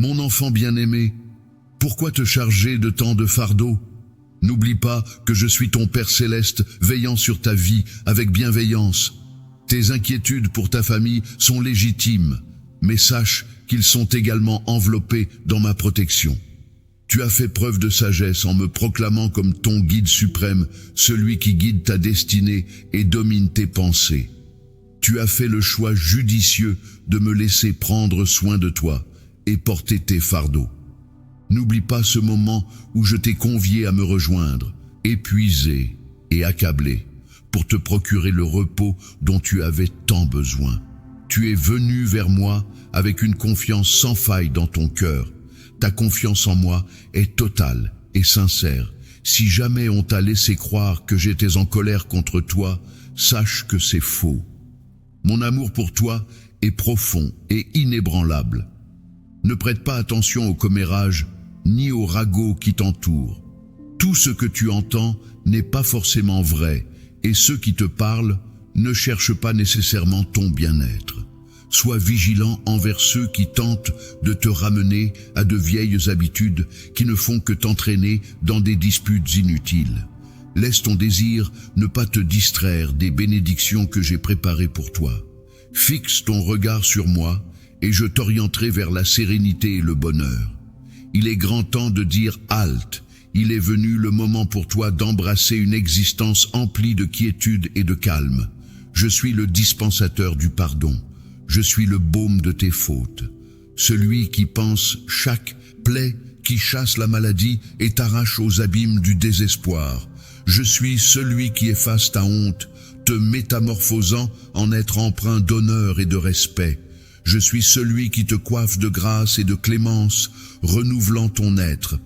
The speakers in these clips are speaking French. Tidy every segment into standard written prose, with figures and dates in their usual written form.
Mon enfant bien-aimé, pourquoi te charger de tant de fardeaux? N'oublie pas que je suis ton Père céleste veillant sur ta vie avec bienveillance. Tes inquiétudes pour ta famille sont légitimes, mais sache qu'ils sont également enveloppés dans ma protection. Tu as fait preuve de sagesse en me proclamant comme ton guide suprême, celui qui guide ta destinée et domine tes pensées. Tu as fait le choix judicieux de me laisser prendre soin de toi et porter tes fardeaux. N'oublie pas ce moment où je t'ai convié à me rejoindre, épuisé et accablé, pour te procurer le repos dont tu avais tant besoin. Tu es venu vers moi avec une confiance sans faille dans ton cœur. Ta confiance en moi est totale et sincère. Si jamais on t'a laissé croire que j'étais en colère contre toi, sache que c'est faux. Mon amour pour toi est profond et inébranlable. Ne prête pas attention aux commérages ni aux ragots qui t'entourent. Tout ce que tu entends n'est pas forcément vrai, et ceux qui te parlent ne cherchent pas nécessairement ton bien-être. Sois vigilant envers ceux qui tentent de te ramener à de vieilles habitudes qui ne font que t'entraîner dans des disputes inutiles. Laisse ton désir ne pas te distraire des bénédictions que j'ai préparées pour toi. Fixe ton regard sur moi et je t'orienterai vers la sérénité et le bonheur. Il est grand temps de dire halte. Il est venu le moment pour toi d'embrasser une existence emplie de quiétude et de calme. Je suis le dispensateur du pardon. Je suis le baume de tes fautes. Celui qui pense chaque plaie qui chasse la maladie et t'arrache aux abîmes du désespoir. Je suis celui qui efface ta honte, te métamorphosant en être empreint d'honneur et de respect. Je suis celui qui te coiffe de grâce et de clémence, renouvelant ton être.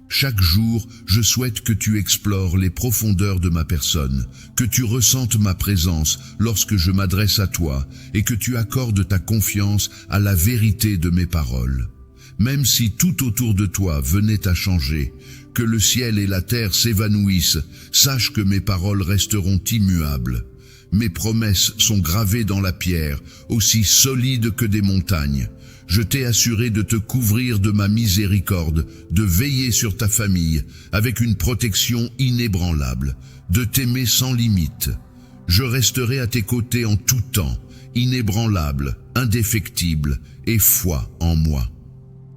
Chaque jour, je souhaite que tu explores les profondeurs de ma personne, que tu ressentes ma présence lorsque je m'adresse à toi et que tu accordes ta confiance à la vérité de mes paroles. Même si tout autour de toi venait à changer, que le ciel et la terre s'évanouissent, sache que mes paroles resteront immuables. Mes promesses sont gravées dans la pierre, aussi solides que des montagnes. Je t'ai assuré de te couvrir de ma miséricorde, de veiller sur ta famille avec une protection inébranlable, de t'aimer sans limite. Je resterai à tes côtés en tout temps, inébranlable, indéfectible et foi en moi.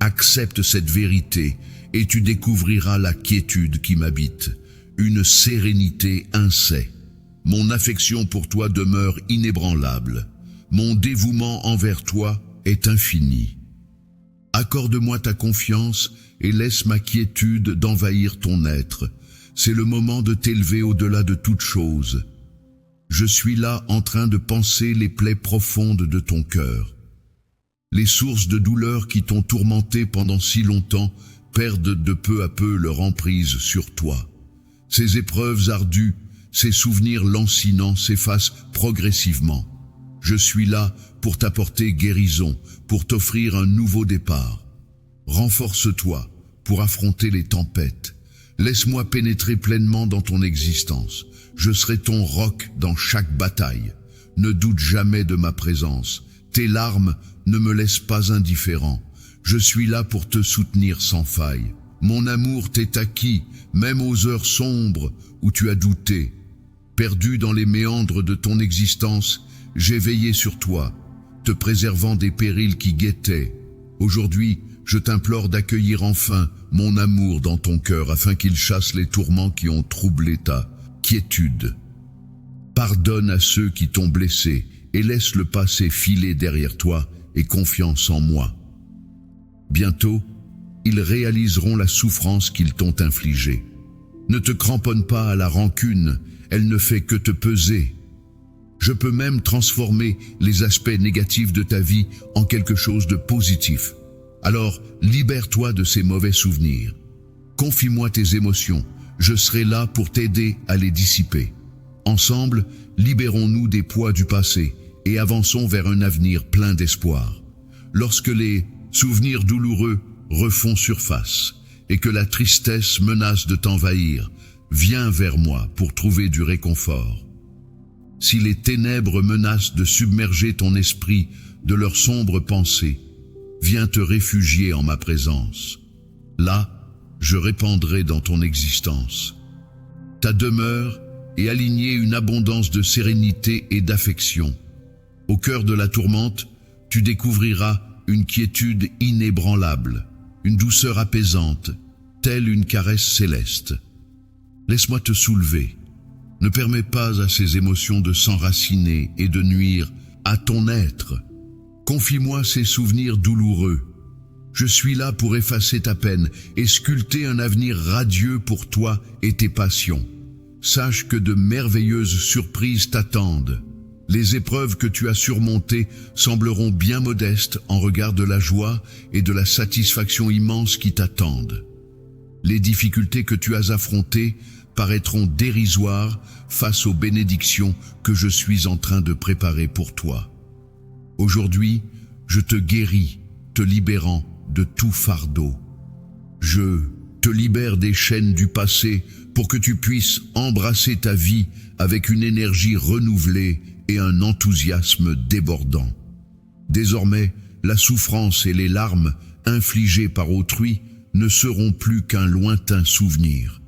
Accepte cette vérité et tu découvriras la quiétude qui m'habite, une sérénité insée. Mon affection pour toi demeure inébranlable. Mon dévouement envers toi est infini. Accorde-moi ta confiance et laisse ma quiétude d'envahir ton être. C'est le moment de t'élever au-delà de toute chose. Je suis là en train de panser les plaies profondes de ton cœur. Les sources de douleur qui t'ont tourmenté pendant si longtemps perdent de peu à peu leur emprise sur toi. Ces épreuves ardues, ces souvenirs lancinants s'effacent progressivement. Je suis là pour t'apporter guérison, pour t'offrir un nouveau départ. Renforce-toi pour affronter les tempêtes. Laisse-moi pénétrer pleinement dans ton existence. Je serai ton roc dans chaque bataille. Ne doute jamais de ma présence. Tes larmes ne me laissent pas indifférent. Je suis là pour te soutenir sans faille. Mon amour t'est acquis, même aux heures sombres où tu as douté. Perdu dans les méandres de ton existence, j'ai veillé sur toi, te préservant des périls qui guettaient. Aujourd'hui, je t'implore d'accueillir enfin mon amour dans ton cœur afin qu'il chasse les tourments qui ont troublé ta quiétude. Pardonne à ceux qui t'ont blessé et laisse le passé filer derrière toi et confiance en moi. Bientôt, ils réaliseront la souffrance qu'ils t'ont infligée. Ne te cramponne pas à la rancune, elle ne fait que te peser. Je peux même transformer les aspects négatifs de ta vie en quelque chose de positif. Alors, libère-toi de ces mauvais souvenirs. Confie-moi tes émotions, je serai là pour t'aider à les dissiper. Ensemble, libérons-nous des poids du passé et avançons vers un avenir plein d'espoir. Lorsque les souvenirs douloureux refont surface et que la tristesse menace de t'envahir, viens vers moi pour trouver du réconfort. Si les ténèbres menacent de submerger ton esprit de leurs sombres pensées, viens te réfugier en ma présence. Là, je répandrai dans ton existence. Ta demeure est alignée une abondance de sérénité et d'affection. Au cœur de la tourmente, tu découvriras une quiétude inébranlable, une douceur apaisante, telle une caresse céleste. Laisse-moi te soulever. Ne permets pas à ces émotions de s'enraciner et de nuire à ton être. Confie-moi ces souvenirs douloureux. Je suis là pour effacer ta peine et sculpter un avenir radieux pour toi et tes passions. Sache que de merveilleuses surprises t'attendent. Les épreuves que tu as surmontées sembleront bien modestes en regard de la joie et de la satisfaction immense qui t'attendent. Les difficultés que tu as affrontées paraîtront dérisoires face aux bénédictions que je suis en train de préparer pour toi. Aujourd'hui, je te guéris, te libérant de tout fardeau. Je te libère des chaînes du passé pour que tu puisses embrasser ta vie avec une énergie renouvelée et un enthousiasme débordant. Désormais, la souffrance et les larmes infligées par autrui ne seront plus qu'un lointain souvenir.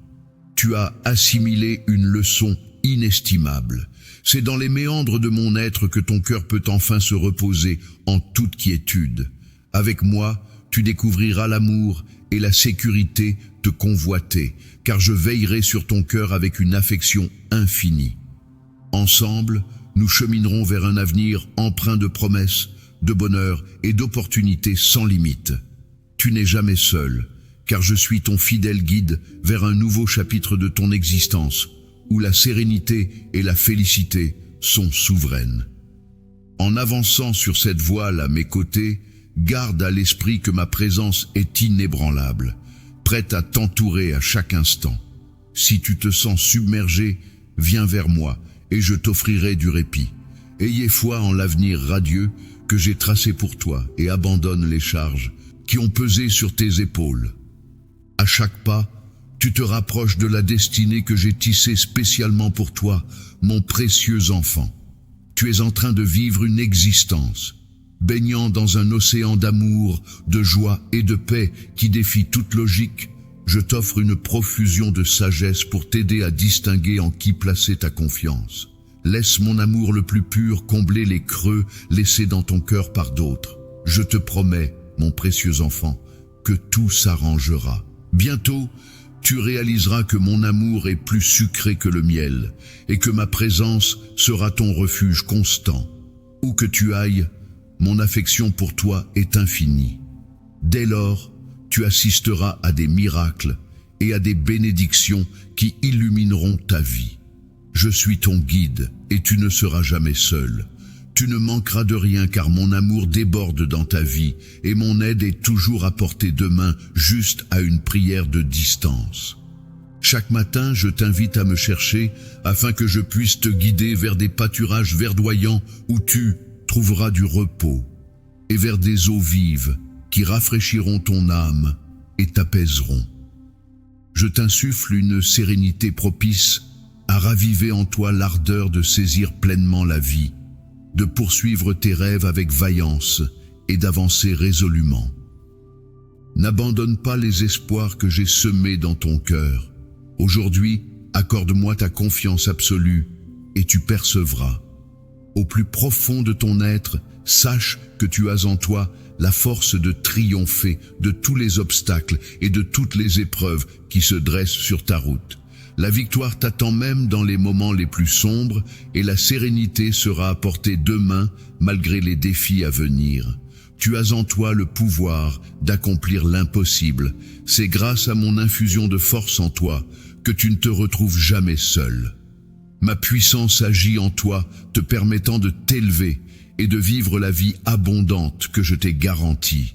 Tu as assimilé une leçon inestimable. C'est dans les méandres de mon être que ton cœur peut enfin se reposer en toute quiétude. Avec moi, tu découvriras l'amour et la sécurité te convoiter, car je veillerai sur ton cœur avec une affection infinie. Ensemble, nous cheminerons vers un avenir empreint de promesses, de bonheur et d'opportunités sans limite. Tu n'es jamais seul, car je suis ton fidèle guide vers un nouveau chapitre de ton existence, où la sérénité et la félicité sont souveraines. En avançant sur cette voile à mes côtés, garde à l'esprit que ma présence est inébranlable, prête à t'entourer à chaque instant. Si tu te sens submergé, viens vers moi et je t'offrirai du répit. Ayez foi en l'avenir radieux que j'ai tracé pour toi et abandonne les charges qui ont pesé sur tes épaules. À chaque pas, tu te rapproches de la destinée que j'ai tissée spécialement pour toi, mon précieux enfant. Tu es en train de vivre une existence, baignant dans un océan d'amour, de joie et de paix qui défie toute logique. Je t'offre une profusion de sagesse pour t'aider à distinguer en qui placer ta confiance. Laisse mon amour le plus pur combler les creux laissés dans ton cœur par d'autres. Je te promets, mon précieux enfant, que tout s'arrangera. Bientôt, tu réaliseras que mon amour est plus sucré que le miel et que ma présence sera ton refuge constant. Où que tu ailles, mon affection pour toi est infinie. Dès lors, tu assisteras à des miracles et à des bénédictions qui illumineront ta vie. Je suis ton guide et tu ne seras jamais seul. Tu ne manqueras de rien car mon amour déborde dans ta vie et mon aide est toujours à portée de main juste à une prière de distance. Chaque matin, je t'invite à me chercher afin que je puisse te guider vers des pâturages verdoyants où tu trouveras du repos et vers des eaux vives qui rafraîchiront ton âme et t'apaiseront. Je t'insuffle une sérénité propice à raviver en toi l'ardeur de saisir pleinement la vie, de poursuivre tes rêves avec vaillance et d'avancer résolument. N'abandonne pas les espoirs que j'ai semés dans ton cœur. Aujourd'hui, accorde-moi ta confiance absolue et tu percevras. Au plus profond de ton être, sache que tu as en toi la force de triompher de tous les obstacles et de toutes les épreuves qui se dressent sur ta route. La victoire t'attend même dans les moments les plus sombres et la sérénité sera apportée demain malgré les défis à venir. Tu as en toi le pouvoir d'accomplir l'impossible. C'est grâce à mon infusion de force en toi que tu ne te retrouves jamais seul. Ma puissance agit en toi, te permettant de t'élever et de vivre la vie abondante que je t'ai garantie.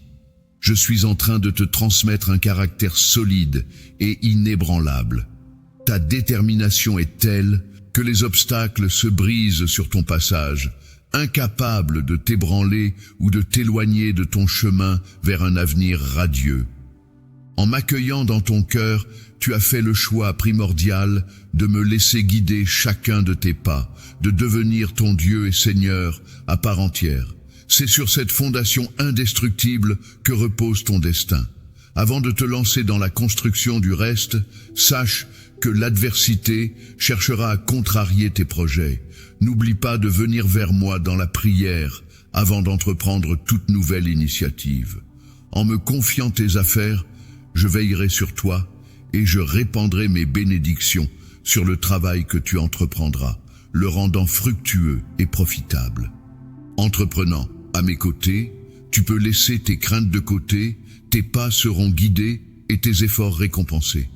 Je suis en train de te transmettre un caractère solide et inébranlable. Ta détermination est telle que les obstacles se brisent sur ton passage, incapables de t'ébranler ou de t'éloigner de ton chemin vers un avenir radieux. En m'accueillant dans ton cœur, tu as fait le choix primordial de me laisser guider chacun de tes pas, de devenir ton Dieu et Seigneur à part entière. C'est sur cette fondation indestructible que repose ton destin. Avant de te lancer dans la construction du reste, sache que l'adversité cherchera à contrarier tes projets. N'oublie pas de venir vers moi dans la prière avant d'entreprendre toute nouvelle initiative. En me confiant tes affaires, je veillerai sur toi et je répandrai mes bénédictions sur le travail que tu entreprendras, le rendant fructueux et profitable. Entreprenant à mes côtés, tu peux laisser tes craintes de côté, tes pas seront guidés et tes efforts récompensés.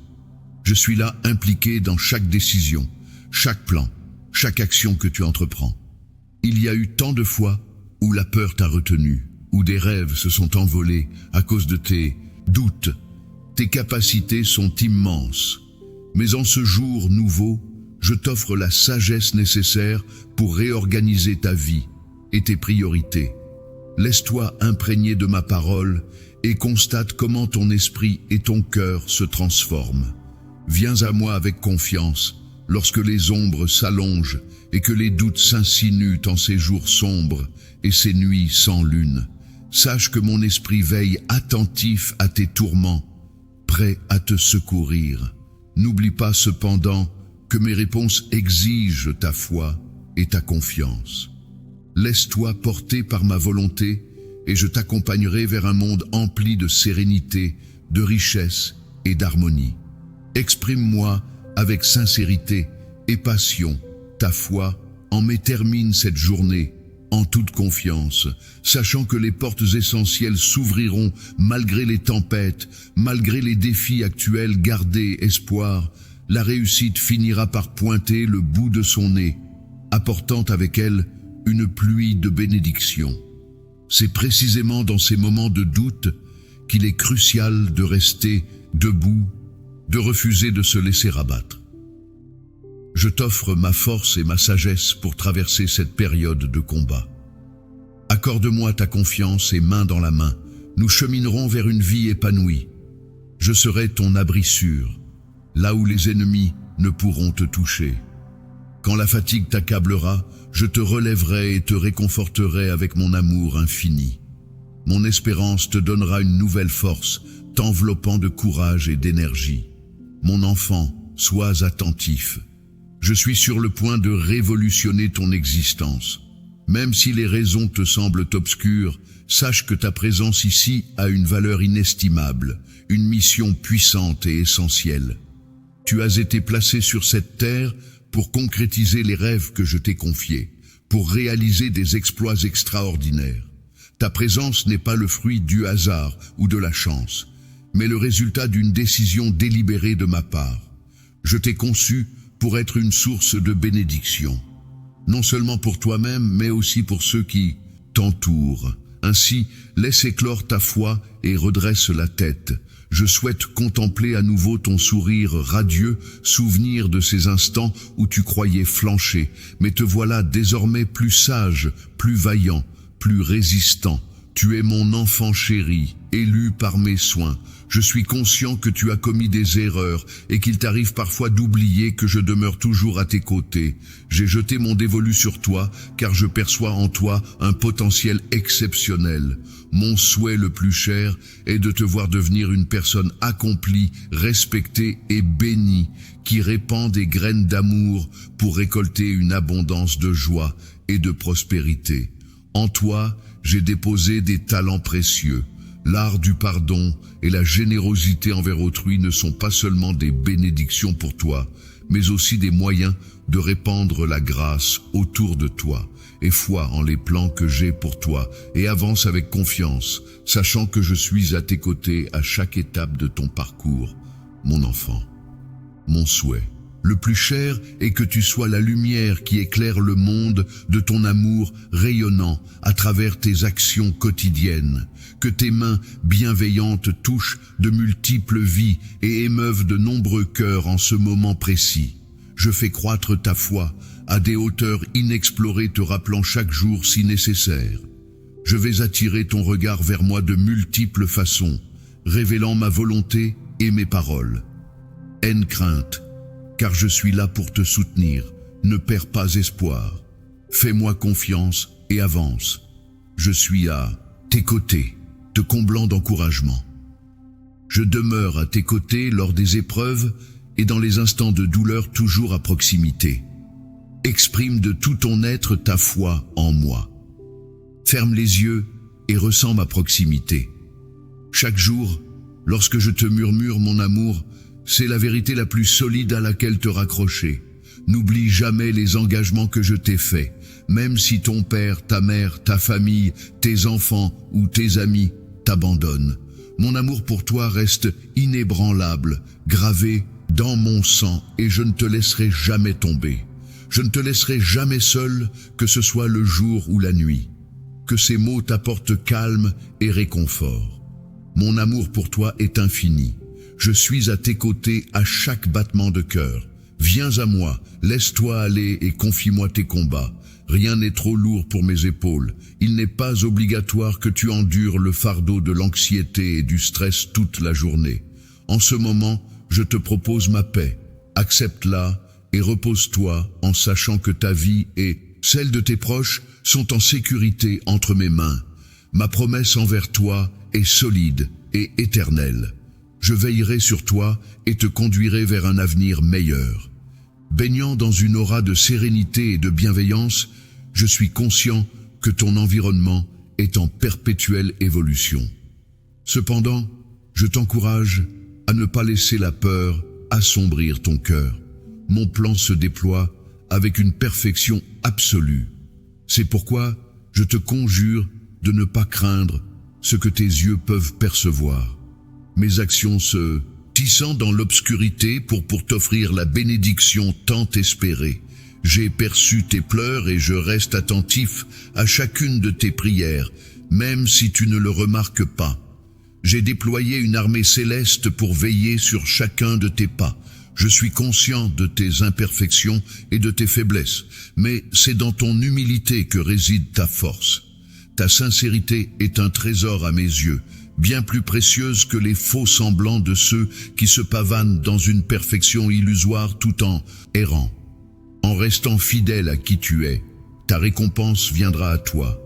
Je suis là impliqué dans chaque décision, chaque plan, chaque action que tu entreprends. Il y a eu tant de fois où la peur t'a retenu, où des rêves se sont envolés à cause de tes doutes. Tes capacités sont immenses. Mais en ce jour nouveau, je t'offre la sagesse nécessaire pour réorganiser ta vie et tes priorités. Laisse-toi imprégner de ma parole et constate comment ton esprit et ton cœur se transforment. Viens à moi avec confiance lorsque les ombres s'allongent et que les doutes s'insinuent en ces jours sombres et ces nuits sans lune. Sache que mon esprit veille attentif à tes tourments, prêt à te secourir. N'oublie pas cependant que mes réponses exigent ta foi et ta confiance. Laisse-toi porter par ma volonté et je t'accompagnerai vers un monde empli de sérénité, de richesse et d'harmonie. Exprime-moi avec sincérité et passion ta foi en me termine cette journée en toute confiance, sachant que les portes essentielles s'ouvriront malgré les tempêtes, malgré les défis actuels. Gardez espoir, la réussite finira par pointer le bout de son nez, apportant avec elle une pluie de bénédictions. C'est précisément dans ces moments de doute qu'il est crucial de rester debout, de refuser de se laisser abattre. Je t'offre ma force et ma sagesse pour traverser cette période de combat. Accorde-moi ta confiance et main dans la main, nous cheminerons vers une vie épanouie. Je serai ton abri sûr, là où les ennemis ne pourront te toucher. Quand la fatigue t'accablera, je te relèverai et te réconforterai avec mon amour infini. Mon espérance te donnera une nouvelle force, t'enveloppant de courage et d'énergie. Mon enfant, sois attentif. Je suis sur le point de révolutionner ton existence. Même si les raisons te semblent obscures, sache que ta présence ici a une valeur inestimable, une mission puissante et essentielle. Tu as été placé sur cette terre pour concrétiser les rêves que je t'ai confiés, pour réaliser des exploits extraordinaires. Ta présence n'est pas le fruit du hasard ou de la chance, mais le résultat d'une décision délibérée de ma part. Je t'ai conçu pour être une source de bénédiction, non seulement pour toi-même, mais aussi pour ceux qui t'entourent. Ainsi, laisse éclore ta foi et redresse la tête. Je souhaite contempler à nouveau ton sourire radieux, souvenir de ces instants où tu croyais flancher, mais te voilà désormais plus sage, plus vaillant, plus résistant. Tu es mon enfant chéri, élu par mes soins. Je suis conscient que tu as commis des erreurs et qu'il t'arrive parfois d'oublier que je demeure toujours à tes côtés. J'ai jeté mon dévolu sur toi car je perçois en toi un potentiel exceptionnel. Mon souhait le plus cher est de te voir devenir une personne accomplie, respectée et bénie, qui répand des graines d'amour pour récolter une abondance de joie et de prospérité. En toi, j'ai déposé des talents précieux. L'art du pardon et la générosité envers autrui ne sont pas seulement des bénédictions pour toi, mais aussi des moyens de répandre la grâce autour de toi. Aie foi en les plans que j'ai pour toi et avance avec confiance, sachant que je suis à tes côtés à chaque étape de ton parcours, mon enfant. Mon souhait le plus cher est que tu sois la lumière qui éclaire le monde de ton amour rayonnant à travers tes actions quotidiennes, que tes mains bienveillantes touchent de multiples vies et émeuvent de nombreux cœurs en ce moment précis. Je fais croître ta foi à des hauteurs inexplorées, te rappelant chaque jour si nécessaire. Je vais attirer ton regard vers moi de multiples façons, révélant ma volonté et mes paroles. Aie crainte, car je suis là pour te soutenir. Ne perds pas espoir. Fais-moi confiance et avance. Je suis à tes côtés, te comblant d'encouragement. Je demeure à tes côtés lors des épreuves et dans les instants de douleur toujours à proximité. Exprime de tout ton être ta foi en moi. Ferme les yeux et ressens ma proximité. Chaque jour, lorsque je te murmure mon amour, c'est la vérité la plus solide à laquelle te raccrocher. N'oublie jamais les engagements que je t'ai faits, même si ton père, ta mère, ta famille, tes enfants ou tes amis t'abandonnent. Mon amour pour toi reste inébranlable, gravé dans mon sang, et je ne te laisserai jamais tomber. Je ne te laisserai jamais seul, que ce soit le jour ou la nuit. Que ces mots t'apportent calme et réconfort. Mon amour pour toi est infini. Je suis à tes côtés à chaque battement de cœur. Viens à moi, laisse-toi aller et confie-moi tes combats. Rien n'est trop lourd pour mes épaules. Il n'est pas obligatoire que tu endures le fardeau de l'anxiété et du stress toute la journée. En ce moment, je te propose ma paix. Accepte-la et repose-toi en sachant que ta vie et celle de tes proches sont en sécurité entre mes mains. Ma promesse envers toi est solide et éternelle. Je veillerai sur toi et te conduirai vers un avenir meilleur. Baignant dans une aura de sérénité et de bienveillance, je suis conscient que ton environnement est en perpétuelle évolution. Cependant, je t'encourage à ne pas laisser la peur assombrir ton cœur. Mon plan se déploie avec une perfection absolue. C'est pourquoi je te conjure de ne pas craindre ce que tes yeux peuvent percevoir. Mes actions se tissant dans l'obscurité pour t'offrir la bénédiction tant espérée. J'ai perçu tes pleurs et je reste attentif à chacune de tes prières, même si tu ne le remarques pas. J'ai déployé une armée céleste pour veiller sur chacun de tes pas. Je suis conscient de tes imperfections et de tes faiblesses, mais c'est dans ton humilité que réside ta force. Ta sincérité est un trésor à mes yeux, bien plus précieuse que les faux semblants de ceux qui se pavanent dans une perfection illusoire tout en errant. En restant fidèle à qui tu es, ta récompense viendra à toi.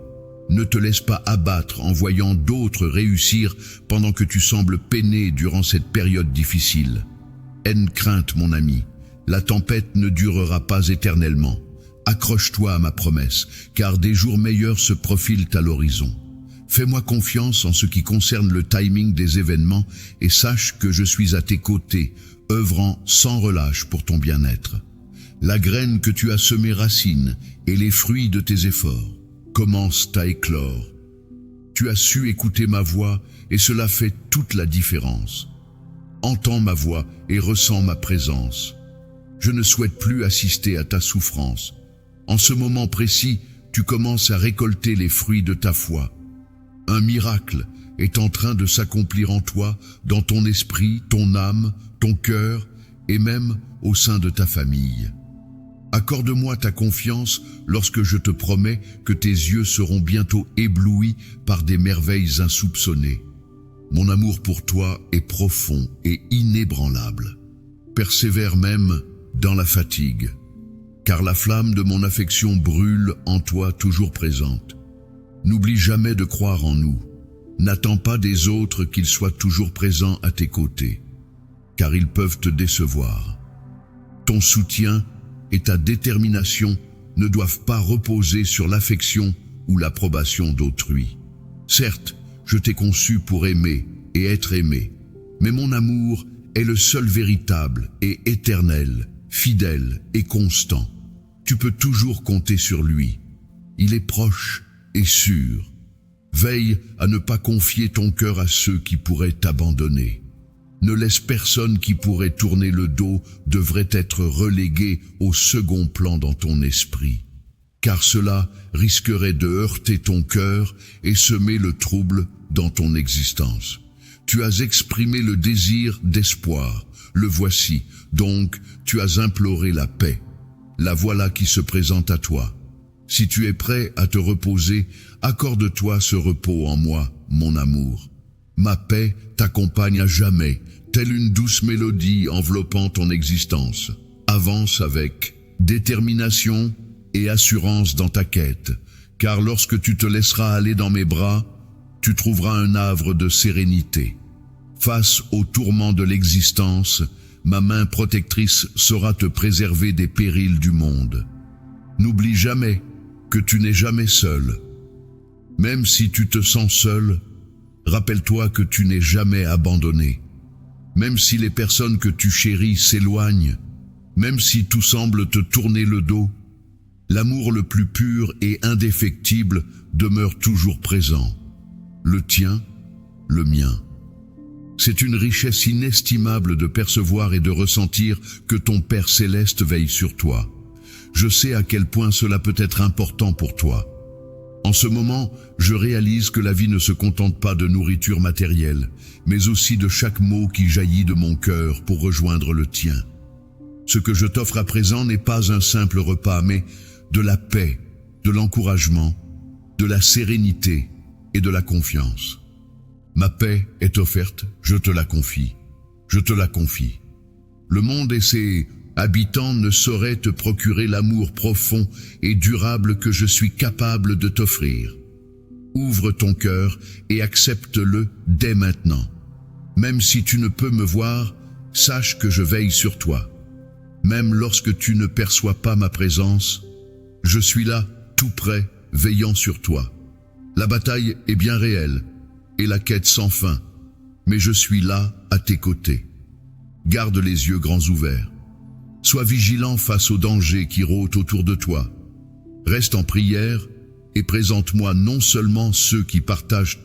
Ne te laisse pas abattre en voyant d'autres réussir pendant que tu sembles peiner durant cette période difficile. Aie crainte, mon ami, la tempête ne durera pas éternellement. Accroche-toi à ma promesse, car des jours meilleurs se profilent à l'horizon. Fais-moi confiance en ce qui concerne le timing des événements et sache que je suis à tes côtés, œuvrant sans relâche pour ton bien-être. La graine que tu as semée racine et les fruits de tes efforts commencent à éclore. Tu as su écouter ma voix et cela fait toute la différence. Entends ma voix et ressens ma présence. Je ne souhaite plus assister à ta souffrance. En ce moment précis, tu commences à récolter les fruits de ta foi. Un miracle est en train de s'accomplir en toi, dans ton esprit, ton âme, ton cœur et même au sein de ta famille. Accorde-moi ta confiance lorsque je te promets que tes yeux seront bientôt éblouis par des merveilles insoupçonnées. Mon amour pour toi est profond et inébranlable. Persévère même dans la fatigue, car la flamme de mon affection brûle en toi toujours présente. N'oublie jamais de croire en nous. N'attends pas des autres qu'ils soient toujours présents à tes côtés, car ils peuvent te décevoir. Ton soutien et ta détermination ne doivent pas reposer sur l'affection ou l'approbation d'autrui. Certes, je t'ai conçu pour aimer et être aimé, mais mon amour est le seul véritable et éternel, fidèle et constant. Tu peux toujours compter sur lui. Il est proche et sûr. Veille à ne pas confier ton cœur à ceux qui pourraient t'abandonner. Ne laisse personne qui pourrait tourner le dos devrait être relégué au second plan dans ton esprit, car cela risquerait de heurter ton cœur et semer le trouble dans ton existence. Tu as exprimé le désir d'espoir, le voici, donc tu as imploré la paix. La voilà qui se présente à toi. Si tu es prêt à te reposer, accorde-toi ce repos en moi, mon amour. Ma paix t'accompagne à jamais, telle une douce mélodie enveloppant ton existence. Avance avec détermination et assurance dans ta quête, car lorsque tu te laisseras aller dans mes bras, tu trouveras un havre de sérénité. Face aux tourments de l'existence, ma main protectrice saura te préserver des périls du monde. N'oublie jamais que tu n'es jamais seul. Même si tu te sens seul, rappelle-toi que tu n'es jamais abandonné. Même si les personnes que tu chéris s'éloignent, même si tout semble te tourner le dos, l'amour le plus pur et indéfectible demeure toujours présent. Le tien, le mien. C'est une richesse inestimable de percevoir et de ressentir que ton Père céleste veille sur toi. Je sais à quel point cela peut être important pour toi. En ce moment, je réalise que la vie ne se contente pas de nourriture matérielle, mais aussi de chaque mot qui jaillit de mon cœur pour rejoindre le tien. Ce que je t'offre à présent n'est pas un simple repas, mais de la paix, de l'encouragement, de la sérénité et de la confiance. Ma paix est offerte, je te la confie. Je te la confie. Le monde et ses habitants ne sauraient te procurer l'amour profond et durable que je suis capable de t'offrir. Ouvre ton cœur et accepte-le dès maintenant. Même si tu ne peux me voir, sache que je veille sur toi. Même lorsque tu ne perçois pas ma présence, je suis là, tout près, veillant sur toi. La bataille est bien réelle, et la quête sans fin, mais je suis là, à tes côtés. Garde les yeux grands ouverts. Sois vigilant face aux dangers qui rôdent autour de toi. Reste en prière et présente-moi non seulement ceux qui partagent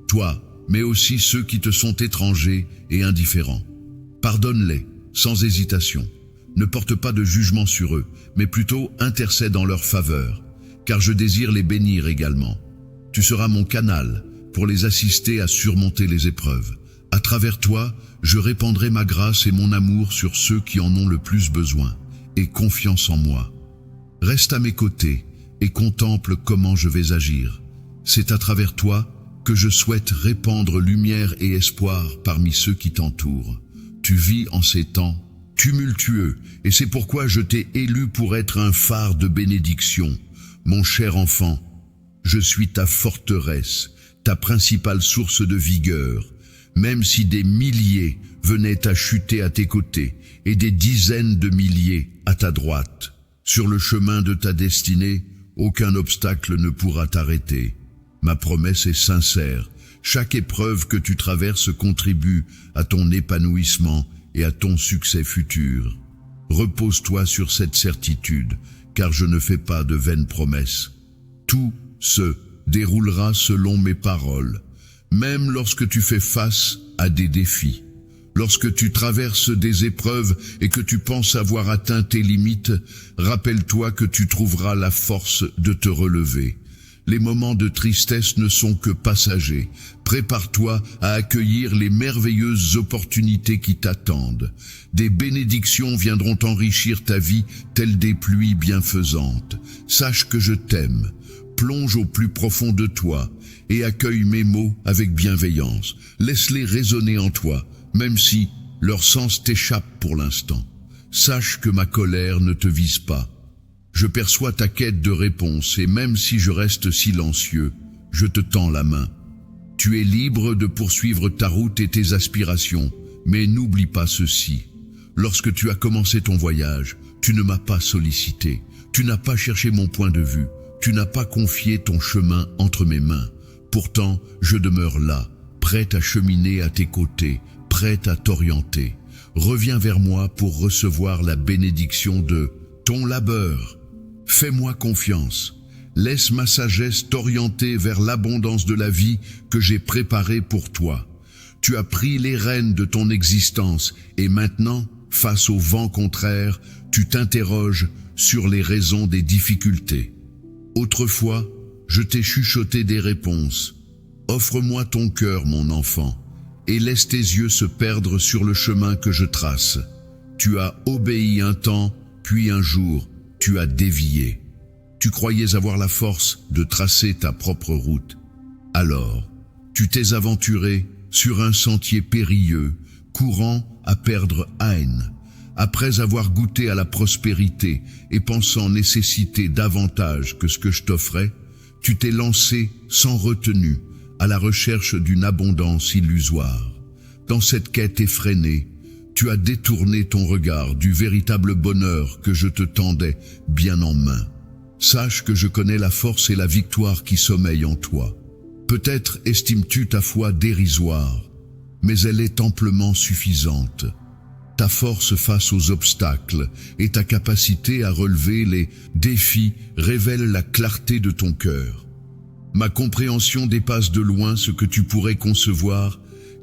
toi, mais aussi ceux qui te sont étrangers et indifférents. Pardonne-les, sans hésitation. Ne porte pas de jugement sur eux, mais plutôt intercède en leur faveur, car je désire les bénir également. Tu seras mon canal pour les assister à surmonter les épreuves. À travers toi, je répandrai ma grâce et mon amour sur ceux qui en ont le plus besoin, et confiance en moi. Reste à mes côtés et contemple comment je vais agir. C'est à travers toi que je souhaite répandre lumière et espoir parmi ceux qui t'entourent. Tu vis en ces temps tumultueux, et c'est pourquoi je t'ai élu pour être un phare de bénédiction. Mon cher enfant, je suis ta forteresse, ta principale source de vigueur, même si des milliers venaient à chuter à tes côtés et des dizaines de milliers à ta droite. Sur le chemin de ta destinée, aucun obstacle ne pourra t'arrêter. Ma promesse est sincère. Chaque épreuve que tu traverses contribue à ton épanouissement et à ton succès futur. Repose-toi sur cette certitude, car je ne fais pas de vaines promesses. Tout se déroulera selon mes paroles, même lorsque tu fais face à des défis. Lorsque tu traverses des épreuves et que tu penses avoir atteint tes limites, rappelle-toi que tu trouveras la force de te relever. Les moments de tristesse ne sont que passagers. Prépare-toi à accueillir les merveilleuses opportunités qui t'attendent. Des bénédictions viendront enrichir ta vie telles des pluies bienfaisantes. Sache que je t'aime. Plonge au plus profond de toi et accueille mes mots avec bienveillance. Laisse-les résonner en toi, même si leur sens t'échappe pour l'instant. Sache que ma colère ne te vise pas. Je perçois ta quête de réponse et même si je reste silencieux, je te tends la main. Tu es libre de poursuivre ta route et tes aspirations, mais n'oublie pas ceci. Lorsque tu as commencé ton voyage, tu ne m'as pas sollicité, tu n'as pas cherché mon point de vue, tu n'as pas confié ton chemin entre mes mains. Pourtant, je demeure là, prêt à cheminer à tes côtés, prêt à t'orienter. Reviens vers moi pour recevoir la bénédiction de ton labeur. Fais-moi confiance. Laisse ma sagesse t'orienter vers l'abondance de la vie que j'ai préparée pour toi. Tu as pris les rênes de ton existence et maintenant, face au vent contraire, tu t'interroges sur les raisons des difficultés. Autrefois, je t'ai chuchoté des réponses. Offre-moi ton cœur, mon enfant, et laisse tes yeux se perdre sur le chemin que je trace. Tu as obéi un temps, puis un jour, tu as dévié. Tu croyais avoir la force de tracer ta propre route. Alors, tu t'es aventuré sur un sentier périlleux, courant à perdre haine. Après avoir goûté à la prospérité et pensant nécessiter davantage que ce que je t'offrais, tu t'es lancé sans retenue à la recherche d'une abondance illusoire. Dans cette quête effrénée, tu as détourné ton regard du véritable bonheur que je te tendais bien en main. Sache que je connais la force et la victoire qui sommeillent en toi. Peut-être estimes-tu ta foi dérisoire, mais elle est amplement suffisante. Ta force face aux obstacles et ta capacité à relever les défis révèlent la clarté de ton cœur. Ma compréhension dépasse de loin ce que tu pourrais concevoir,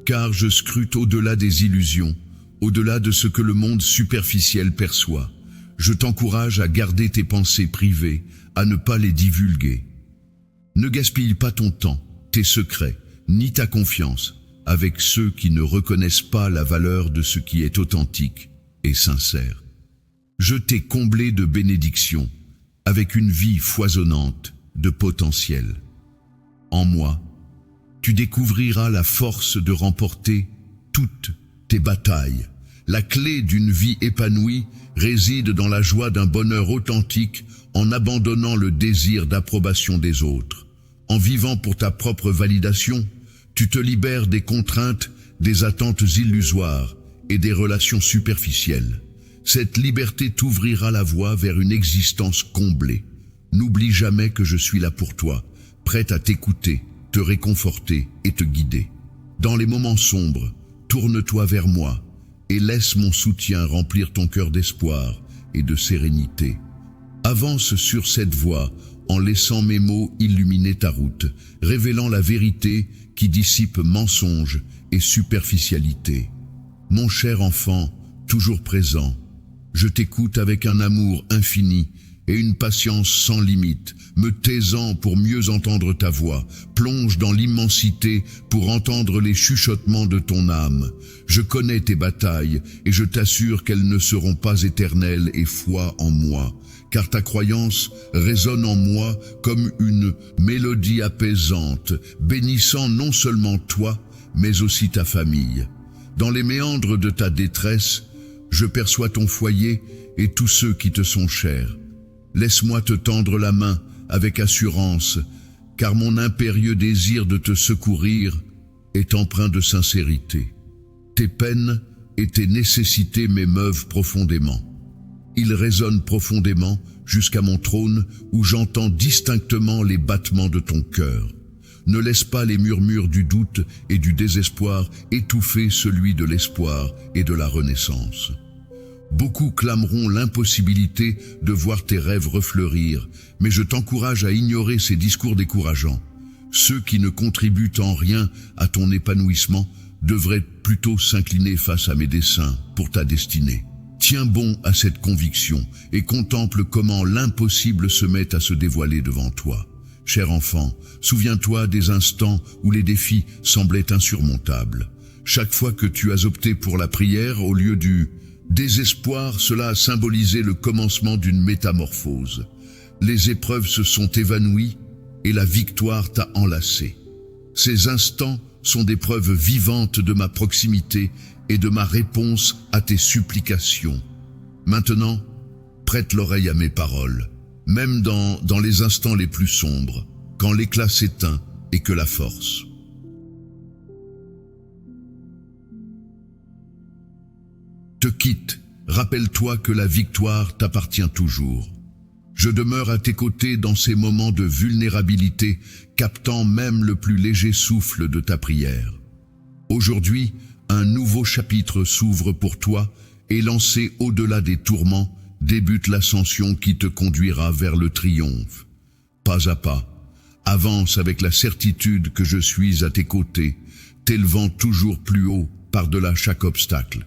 car je scrute au-delà des illusions, au-delà de ce que le monde superficiel perçoit. Je t'encourage à garder tes pensées privées, à ne pas les divulguer. Ne gaspille pas ton temps, tes secrets, ni ta confiance avec ceux qui ne reconnaissent pas la valeur de ce qui est authentique et sincère. Je t'ai comblé de bénédictions, avec une vie foisonnante de potentiel. En moi, tu découvriras la force de remporter toutes tes batailles. La clé d'une vie épanouie réside dans la joie d'un bonheur authentique en abandonnant le désir d'approbation des autres. En vivant pour ta propre validation, tu te libères des contraintes, des attentes illusoires et des relations superficielles. Cette liberté t'ouvrira la voie vers une existence comblée. N'oublie jamais que je suis là pour toi, prête à t'écouter, te réconforter et te guider. Dans les moments sombres, tourne-toi vers moi et laisse mon soutien remplir ton cœur d'espoir et de sérénité. Avance sur cette voie en laissant mes mots illuminer ta route, révélant la vérité qui dissipe mensonges et superficialité. Mon cher enfant, toujours présent, je t'écoute avec un amour infini et une patience sans limite, me taisant pour mieux entendre ta voix, plonge dans l'immensité pour entendre les chuchotements de ton âme. Je connais tes batailles et je t'assure qu'elles ne seront pas éternelles et foi en moi, car ta croyance résonne en moi comme une mélodie apaisante, bénissant non seulement toi, mais aussi ta famille. Dans les méandres de ta détresse, je perçois ton foyer et tous ceux qui te sont chers. Laisse-moi te tendre la main avec assurance, car mon impérieux désir de te secourir est empreint de sincérité. Tes peines et tes nécessités m'émeuvent profondément. Ils résonnent profondément jusqu'à mon trône où j'entends distinctement les battements de ton cœur. Ne laisse pas les murmures du doute et du désespoir étouffer celui de l'espoir et de la renaissance. Beaucoup clameront l'impossibilité de voir tes rêves refleurir, mais je t'encourage à ignorer ces discours décourageants. Ceux qui ne contribuent en rien à ton épanouissement devraient plutôt s'incliner face à mes desseins pour ta destinée. Tiens bon à cette conviction et contemple comment l'impossible se met à se dévoiler devant toi. Cher enfant, souviens-toi des instants où les défis semblaient insurmontables. Chaque fois que tu as opté pour la prière au lieu du désespoir, cela a symbolisé le commencement d'une métamorphose. Les épreuves se sont évanouies et la victoire t'a enlacé. Ces instants sont des preuves vivantes de ma proximité et de ma réponse à tes supplications. Maintenant, prête l'oreille à mes paroles, même dans les instants les plus sombres, quand l'éclat s'éteint et que la force. Te quitte, rappelle-toi que la victoire t'appartient toujours. Je demeure à tes côtés dans ces moments de vulnérabilité, captant même le plus léger souffle de ta prière. Aujourd'hui, un nouveau chapitre s'ouvre pour toi et lancé au-delà des tourments, débute l'ascension qui te conduira vers le triomphe. Pas à pas, avance avec la certitude que je suis à tes côtés, t'élevant toujours plus haut par-delà chaque obstacle.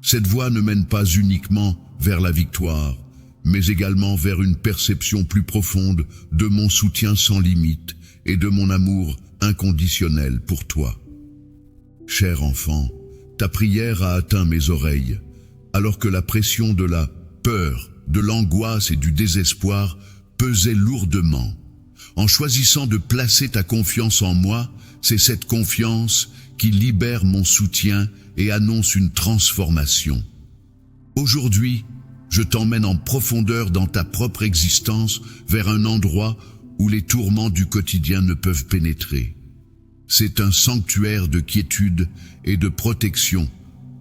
Cette voie ne mène pas uniquement vers la victoire, mais également vers une perception plus profonde de mon soutien sans limite et de mon amour inconditionnel pour toi. Cher enfant, ta prière a atteint mes oreilles, alors que la pression de la peur, de l'angoisse et du désespoir pesait lourdement. En choisissant de placer ta confiance en moi, c'est cette confiance qui libère mon soutien et annonce une transformation. Aujourd'hui, je t'emmène en profondeur dans ta propre existence vers un endroit où les tourments du quotidien ne peuvent pénétrer. C'est un sanctuaire de quiétude et de protection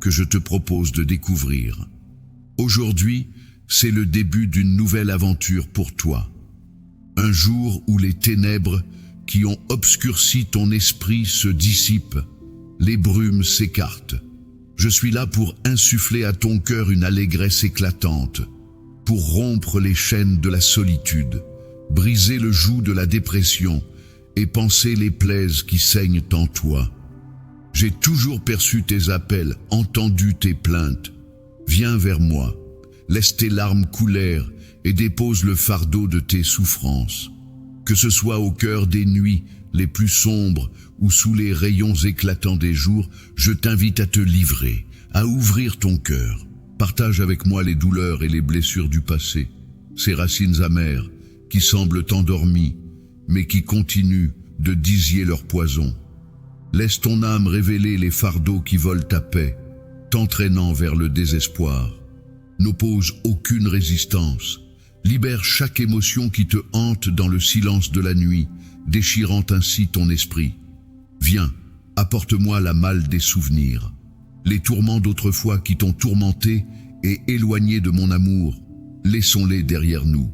que je te propose de découvrir. Aujourd'hui, c'est le début d'une nouvelle aventure pour toi. Un jour où les ténèbres qui ont obscurci ton esprit se dissipent, les brumes s'écartent. Je suis là pour insuffler à ton cœur une allégresse éclatante, pour rompre les chaînes de la solitude, briser le joug de la dépression et panser les plaies qui saignent en toi. J'ai toujours perçu tes appels, entendu tes plaintes. Viens vers moi, laisse tes larmes couler et dépose le fardeau de tes souffrances. Que ce soit au cœur des nuits les plus sombres ou sous les rayons éclatants des jours, je t'invite à te livrer, à ouvrir ton cœur. Partage avec moi les douleurs et les blessures du passé, ces racines amères qui semblent endormies, mais qui continuent de disiller leur poison. Laisse ton âme révéler les fardeaux qui volent ta paix, t'entraînant vers le désespoir. N'oppose aucune résistance. Libère chaque émotion qui te hante dans le silence de la nuit, déchirant ainsi ton esprit. Viens, apporte-moi la malle des souvenirs. Les tourments d'autrefois qui t'ont tourmenté et éloigné de mon amour, laissons-les derrière nous.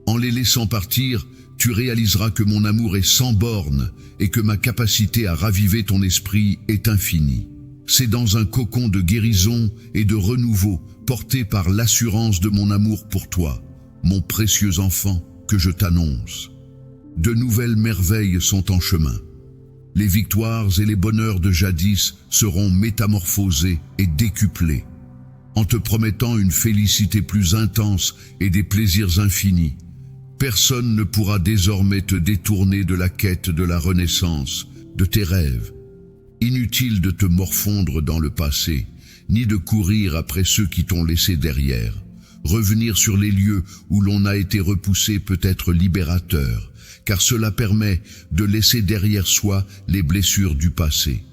En les laissant partir, tu réaliseras que mon amour est sans bornes et que ma capacité à raviver ton esprit est infinie. C'est dans un cocon de guérison et de renouveau, porté par l'assurance de mon amour pour toi, mon précieux enfant, que je t'annonce. De nouvelles merveilles sont en chemin. Les victoires et les bonheurs de jadis seront métamorphosés et décuplés, en te promettant une félicité plus intense et des plaisirs infinis. Personne ne pourra désormais te détourner de la quête de la renaissance, de tes rêves. Inutile de te morfondre dans le passé, ni de courir après ceux qui t'ont laissé derrière. Revenir sur les lieux où l'on a été repoussé peut être libérateur, car cela permet de laisser derrière soi les blessures du passé.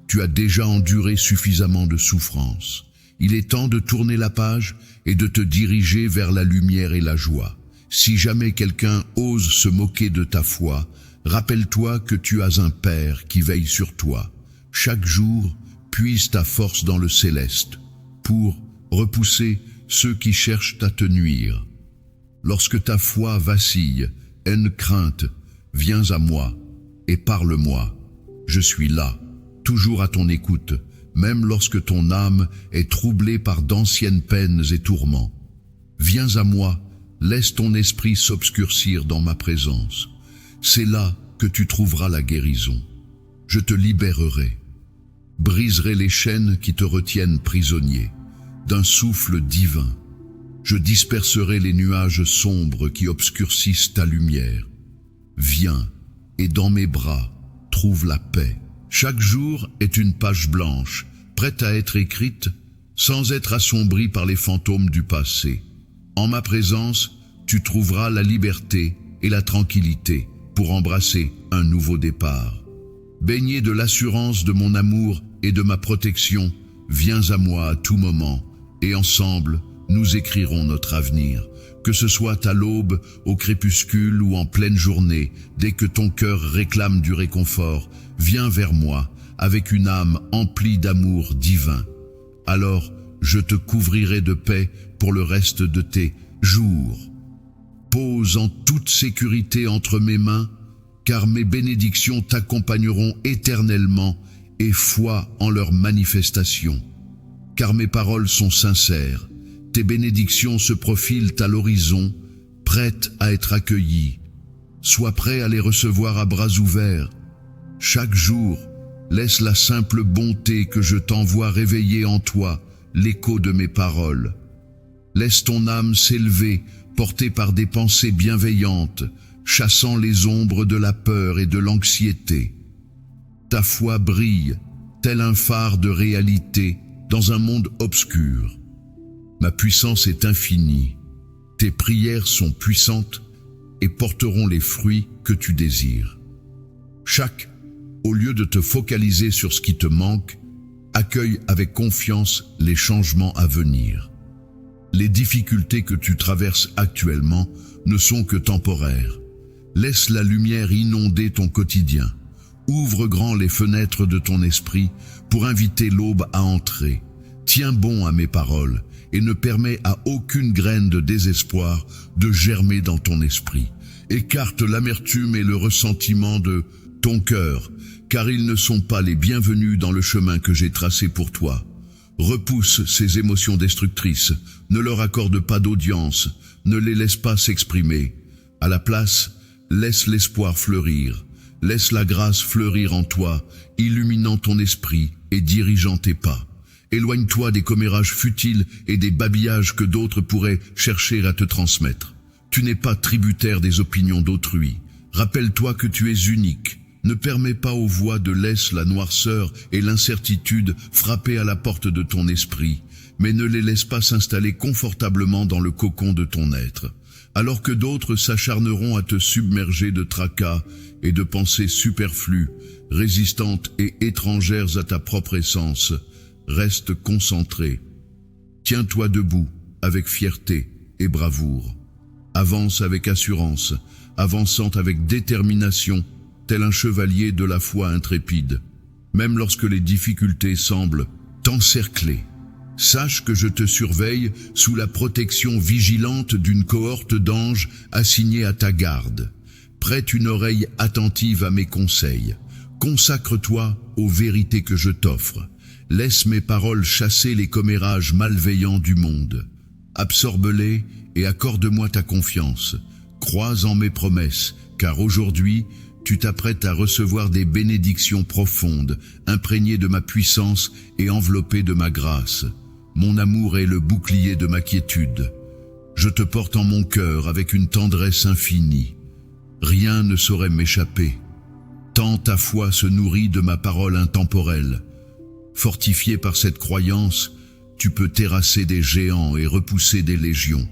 Tu as déjà enduré suffisamment de souffrance. Il est temps de tourner la page et de te diriger vers la lumière et la joie. Si jamais quelqu'un ose se moquer de ta foi, rappelle-toi que tu as un Père qui veille sur toi. Chaque jour, puise ta force dans le céleste, pour repousser ceux qui cherchent à te nuire. Lorsque ta foi vacille, aie crainte, viens à moi et parle-moi. Je suis là, toujours à ton écoute, même lorsque ton âme est troublée par d'anciennes peines et tourments. Viens à moi, laisse ton esprit s'obscurcir dans ma présence. C'est là que tu trouveras la guérison. Je te libérerai, briserai les chaînes qui te retiennent prisonnier. D'un souffle divin, je disperserai les nuages sombres qui obscurcissent ta lumière. Viens, et dans mes bras, trouve la paix. Chaque jour est une page blanche, prête à être écrite, sans être assombrie par les fantômes du passé. En ma présence, tu trouveras la liberté et la tranquillité pour embrasser un nouveau départ. Baigné de l'assurance de mon amour et de ma protection, viens à moi à tout moment, et ensemble, nous écrirons notre avenir. Que ce soit à l'aube, au crépuscule ou en pleine journée, dès que ton cœur réclame du réconfort, viens vers moi avec une âme emplie d'amour divin. Alors, je te couvrirai de paix pour le reste de tes jours. Pose en toute sécurité entre mes mains, car mes bénédictions t'accompagneront éternellement et foi en leur manifestation. Car mes paroles sont sincères, tes bénédictions se profilent à l'horizon, prêtes à être accueillies. Sois prêt à les recevoir à bras ouverts. Chaque jour, laisse la simple bonté que je t'envoie réveiller en toi l'écho de mes paroles. Laisse ton âme s'élever, portée par des pensées bienveillantes, chassant les ombres de la peur et de l'anxiété. Ta foi brille, tel un phare de réalité, dans un monde obscur. Ma puissance est infinie. Tes prières sont puissantes et porteront les fruits que tu désires. Au lieu de te focaliser sur ce qui te manque, accueille avec confiance les changements à venir. Les difficultés que tu traverses actuellement ne sont que temporaires. Laisse la lumière inonder ton quotidien. Ouvre grand les fenêtres de ton esprit pour inviter l'aube à entrer. Tiens bon à mes paroles et ne permets à aucune graine de désespoir de germer dans ton esprit. Écarte l'amertume et le ressentiment de ton cœur, car ils ne sont pas les bienvenus dans le chemin que j'ai tracé pour toi. Repousse ces émotions destructrices, ne leur accorde pas d'audience, ne les laisse pas s'exprimer. À la place, laisse l'espoir fleurir, laisse la grâce fleurir en toi, illuminant ton esprit et dirigeant tes pas. Éloigne-toi des commérages futiles et des babillages que d'autres pourraient chercher à te transmettre. Tu n'es pas tributaire des opinions d'autrui. Rappelle-toi que tu es unique. Ne permets pas aux voix de laisse la noirceur et l'incertitude frapper à la porte de ton esprit, mais ne les laisse pas s'installer confortablement dans le cocon de ton être. Alors que d'autres s'acharneront à te submerger de tracas et de pensées superflues, résistantes et étrangères à ta propre essence, reste concentré. Tiens-toi debout avec fierté et bravoure. Avance avec assurance, avançant avec détermination, tel un chevalier de la foi intrépide, même lorsque les difficultés semblent t'encercler. Sache que je te surveille sous la protection vigilante d'une cohorte d'anges assignés à ta garde. Prête une oreille attentive à mes conseils. Consacre-toi aux vérités que je t'offre. Laisse mes paroles chasser les commérages malveillants du monde. Absorbe-les et accorde-moi ta confiance. Crois en mes promesses, car aujourd'hui, tu t'apprêtes à recevoir des bénédictions profondes, imprégnées de ma puissance et enveloppées de ma grâce. Mon amour est le bouclier de ma quiétude. Je te porte en mon cœur avec une tendresse infinie. Rien ne saurait m'échapper. Tant ta foi se nourrit de ma parole intemporelle. Fortifié par cette croyance, tu peux terrasser des géants et repousser des légions.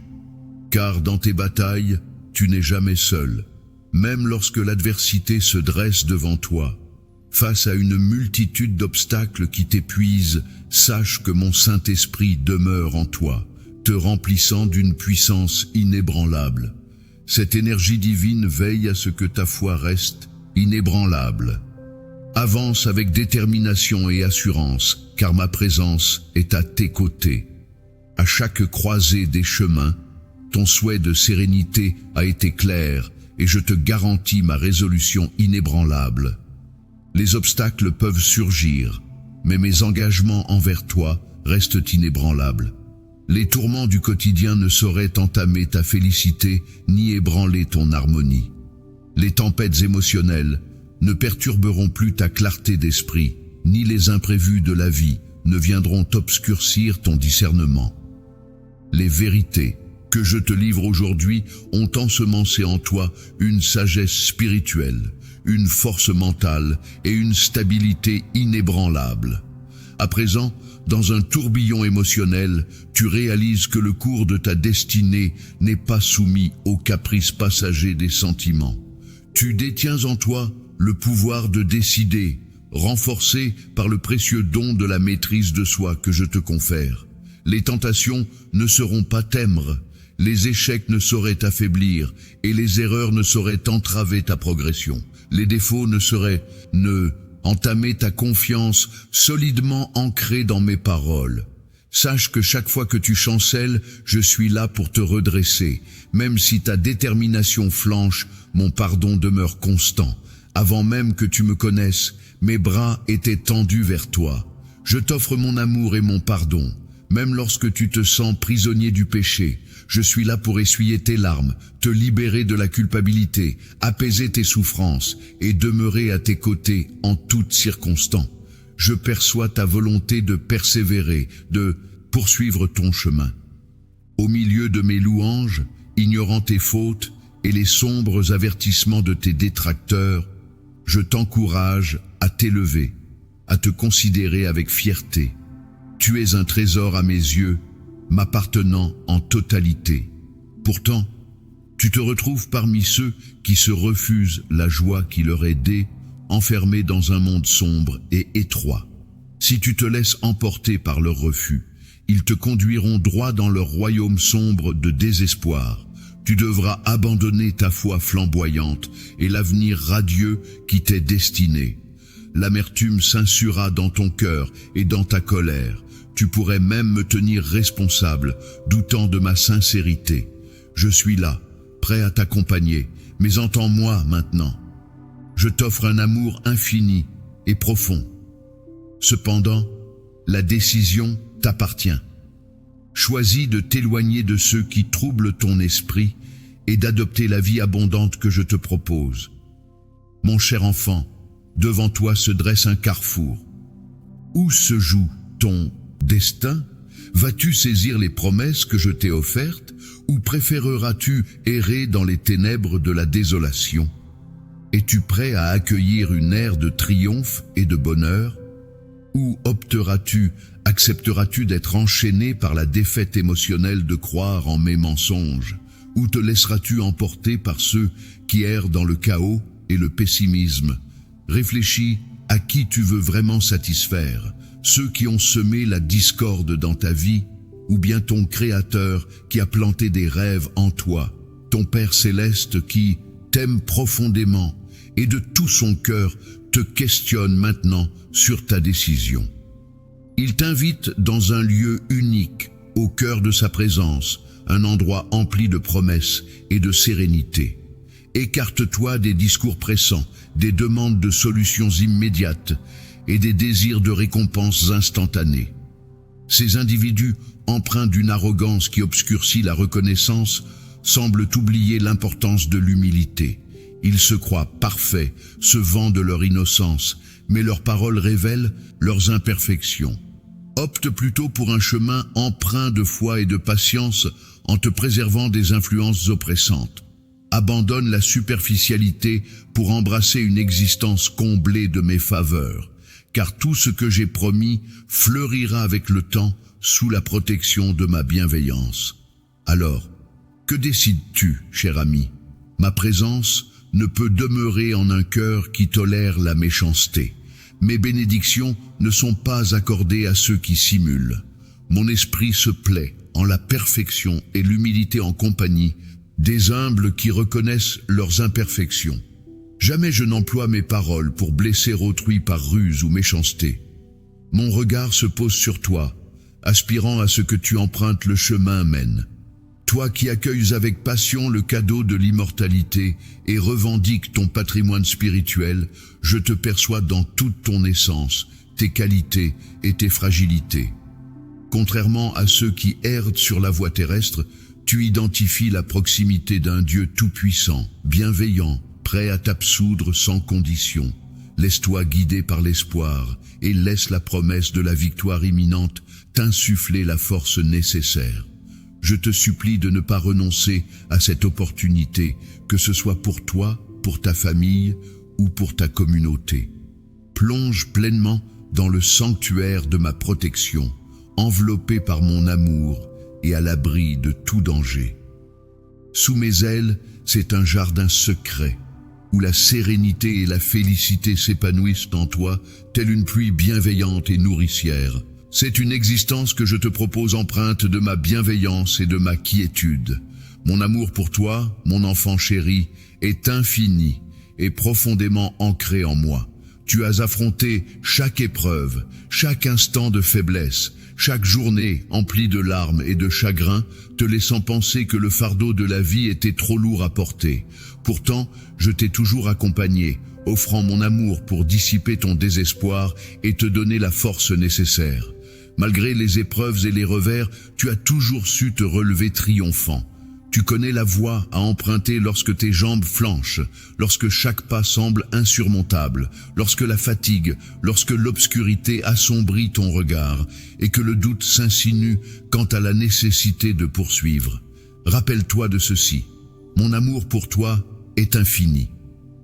Car dans tes batailles, tu n'es jamais seul. Même lorsque l'adversité se dresse devant toi, face à une multitude d'obstacles qui t'épuisent, sache que mon Saint-Esprit demeure en toi, te remplissant d'une puissance inébranlable. Cette énergie divine veille à ce que ta foi reste inébranlable. Avance avec détermination et assurance, car ma présence est à tes côtés. À chaque croisée des chemins, ton souhait de sérénité a été clair, et je te garantis ma résolution inébranlable. Les obstacles peuvent surgir, mais mes engagements envers toi restent inébranlables. Les tourments du quotidien ne sauraient entamer ta félicité ni ébranler ton harmonie. Les tempêtes émotionnelles ne perturberont plus ta clarté d'esprit, ni les imprévus de la vie ne viendront obscurcir ton discernement. Les vérités que je te livre aujourd'hui ont ensemencé en toi une sagesse spirituelle, une force mentale et une stabilité inébranlable. À présent, dans un tourbillon émotionnel, tu réalises que le cours de ta destinée n'est pas soumis aux caprices passagers des sentiments. Tu détiens en toi le pouvoir de décider, renforcé par le précieux don de la maîtrise de soi que je te confère. Les tentations ne seront pas t'émre, les échecs ne sauraient t'affaiblir et les erreurs ne sauraient entraver ta progression. Les défauts ne sauraient entamer ta confiance solidement ancrée dans mes paroles. Sache que chaque fois que tu chancelles, je suis là pour te redresser. Même si ta détermination flanche, mon pardon demeure constant. Avant même que tu me connaisses, mes bras étaient tendus vers toi. Je t'offre mon amour et mon pardon. Même lorsque tu te sens prisonnier du péché, je suis là pour essuyer tes larmes, te libérer de la culpabilité, apaiser tes souffrances et demeurer à tes côtés en toutes circonstances. Je perçois ta volonté de persévérer, de poursuivre ton chemin. Au milieu de mes louanges, ignorant tes fautes et les sombres avertissements de tes détracteurs, je t'encourage à t'élever, à te considérer avec fierté. Tu es un trésor à mes yeux, m'appartenant en totalité. Pourtant, tu te retrouves parmi ceux qui se refusent la joie qui leur est due, enfermés dans un monde sombre et étroit. Si tu te laisses emporter par leur refus, ils te conduiront droit dans leur royaume sombre de désespoir, Tu devras abandonner ta foi flamboyante et l'avenir radieux qui t'est destiné. L'amertume s'insurera dans ton cœur et dans ta colère. Tu pourrais même me tenir responsable, doutant de ma sincérité. Je suis là, prêt à t'accompagner, mais entends-moi maintenant. Je t'offre un amour infini et profond. Cependant, la décision t'appartient. Choisis de t'éloigner de ceux qui troublent ton esprit et d'adopter la vie abondante que je te propose. Mon cher enfant, devant toi se dresse un carrefour. Où se joue ton destin? Vas-tu saisir les promesses que je t'ai offertes ou préféreras-tu errer dans les ténèbres de la désolation? Es-tu prêt à accueillir une ère de triomphe et de bonheur? Ou accepteras-tu d'être enchaîné par la défaite émotionnelle de croire en mes mensonges? Ou te laisseras-tu emporter par ceux qui errent dans le chaos et le pessimisme? Réfléchis à qui tu veux vraiment satisfaire, ceux qui ont semé la discorde dans ta vie, ou bien ton Créateur qui a planté des rêves en toi, ton Père céleste qui t'aime profondément et de tout son cœur te questionne maintenant sur ta décision. Il t'invite dans un lieu unique, au cœur de sa présence, un endroit empli de promesses et de sérénité. Écarte-toi des discours pressants, des demandes de solutions immédiates et des désirs de récompenses instantanées. Ces individus, empreints d'une arrogance qui obscurcit la reconnaissance, semblent oublier l'importance de l'humilité. Ils se croient parfaits, se vantent de leur innocence, mais leurs paroles révèlent leurs imperfections. Opte plutôt pour un chemin empreint de foi et de patience en te préservant des influences oppressantes. Abandonne la superficialité pour embrasser une existence comblée de mes faveurs, car tout ce que j'ai promis fleurira avec le temps sous la protection de ma bienveillance. Alors, que décides-tu, cher ami? Ma présence ne peut demeurer en un cœur qui tolère la méchanceté. Mes bénédictions ne sont pas accordées à ceux qui simulent. Mon esprit se plaît en la perfection et l'humilité en compagnie des humbles qui reconnaissent leurs imperfections. Jamais je n'emploie mes paroles pour blesser autrui par ruse ou méchanceté. Mon regard se pose sur toi, aspirant à ce que tu empruntes le chemin mène. Toi qui accueilles avec passion le cadeau de l'immortalité et revendiques ton patrimoine spirituel, je te perçois dans toute ton essence, tes qualités et tes fragilités. Contrairement à ceux qui errent sur la voie terrestre, tu identifies la proximité d'un Dieu tout-puissant, bienveillant, prêt à t'absoudre sans condition. Laisse-toi guider par l'espoir et laisse la promesse de la victoire imminente t'insuffler la force nécessaire. Je te supplie de ne pas renoncer à cette opportunité, que ce soit pour toi, pour ta famille ou pour ta communauté. Plonge pleinement dans le sanctuaire de ma protection, enveloppé par mon amour et à l'abri de tout danger. Sous mes ailes, c'est un jardin secret, où la sérénité et la félicité s'épanouissent en toi, telle une pluie bienveillante et nourricière. C'est une existence que je te propose empreinte de ma bienveillance et de ma quiétude. Mon amour pour toi, mon enfant chéri, est infini et profondément ancré en moi. Tu as affronté chaque épreuve, chaque instant de faiblesse, chaque journée emplie de larmes et de chagrin, te laissant penser que le fardeau de la vie était trop lourd à porter. Pourtant, je t'ai toujours accompagné, offrant mon amour pour dissiper ton désespoir et te donner la force nécessaire. Malgré les épreuves et les revers, tu as toujours su te relever triomphant. Tu connais la voie à emprunter lorsque tes jambes flanchent, lorsque chaque pas semble insurmontable, lorsque la fatigue, lorsque l'obscurité assombrit ton regard et que le doute s'insinue quant à la nécessité de poursuivre. Rappelle-toi de ceci, mon amour pour toi est infini.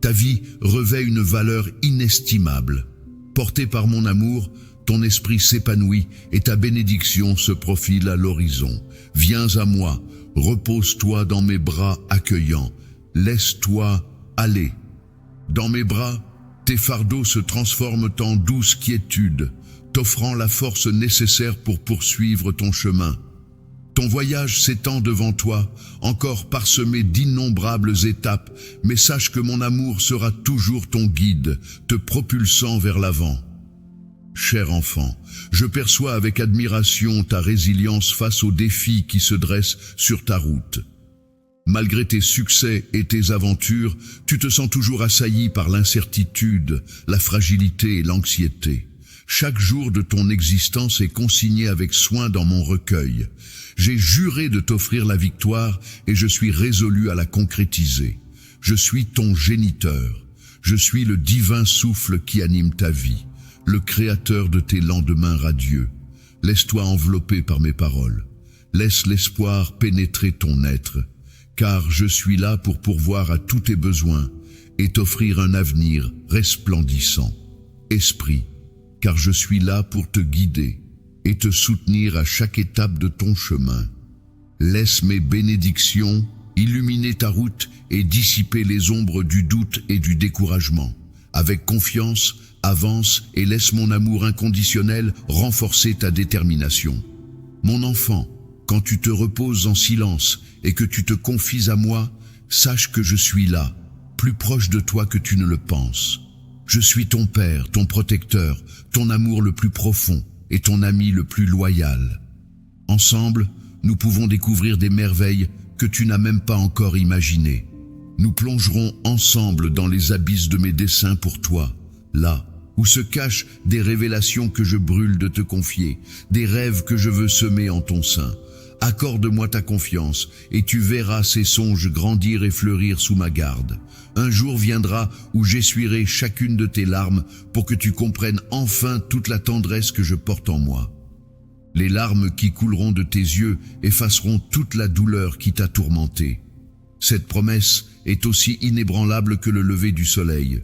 Ta vie revêt une valeur inestimable. Porté par mon amour, ton esprit s'épanouit et ta bénédiction se profile à l'horizon. Viens à moi, repose-toi dans mes bras accueillants, laisse-toi aller. Dans mes bras, tes fardeaux se transforment en douce quiétude, t'offrant la force nécessaire pour poursuivre ton chemin. Ton voyage s'étend devant toi, encore parsemé d'innombrables étapes, mais sache que mon amour sera toujours ton guide, te propulsant vers l'avant. Cher enfant, je perçois avec admiration ta résilience face aux défis qui se dressent sur ta route. Malgré tes succès et tes aventures, tu te sens toujours assailli par l'incertitude, la fragilité et l'anxiété. Chaque jour de ton existence est consigné avec soin dans mon recueil. J'ai juré de t'offrir la victoire et je suis résolu à la concrétiser. Je suis ton géniteur. Je suis le divin souffle qui anime ta vie, le créateur de tes lendemains radieux. Laisse-toi envelopper par mes paroles. Laisse l'espoir pénétrer ton être, car je suis là pour pourvoir à tous tes besoins et t'offrir un avenir resplendissant. Esprit, car je suis là pour te guider et te soutenir à chaque étape de ton chemin. Laisse mes bénédictions illuminer ta route et dissiper les ombres du doute et du découragement. Avec confiance, avance et laisse mon amour inconditionnel renforcer ta détermination. Mon enfant, quand tu te reposes en silence et que tu te confies à moi, sache que je suis là, plus proche de toi que tu ne le penses. Je suis ton père, ton protecteur, ton amour le plus profond et ton ami le plus loyal. Ensemble, nous pouvons découvrir des merveilles que tu n'as même pas encore imaginées. Nous plongerons ensemble dans les abysses de mes desseins pour toi, là où se cachent des révélations que je brûle de te confier, des rêves que je veux semer en ton sein. Accorde-moi ta confiance, et tu verras ces songes grandir et fleurir sous ma garde. Un jour viendra où j'essuierai chacune de tes larmes pour que tu comprennes enfin toute la tendresse que je porte en moi. Les larmes qui couleront de tes yeux effaceront toute la douleur qui t'a tourmenté. Cette promesse est aussi inébranlable que le lever du soleil.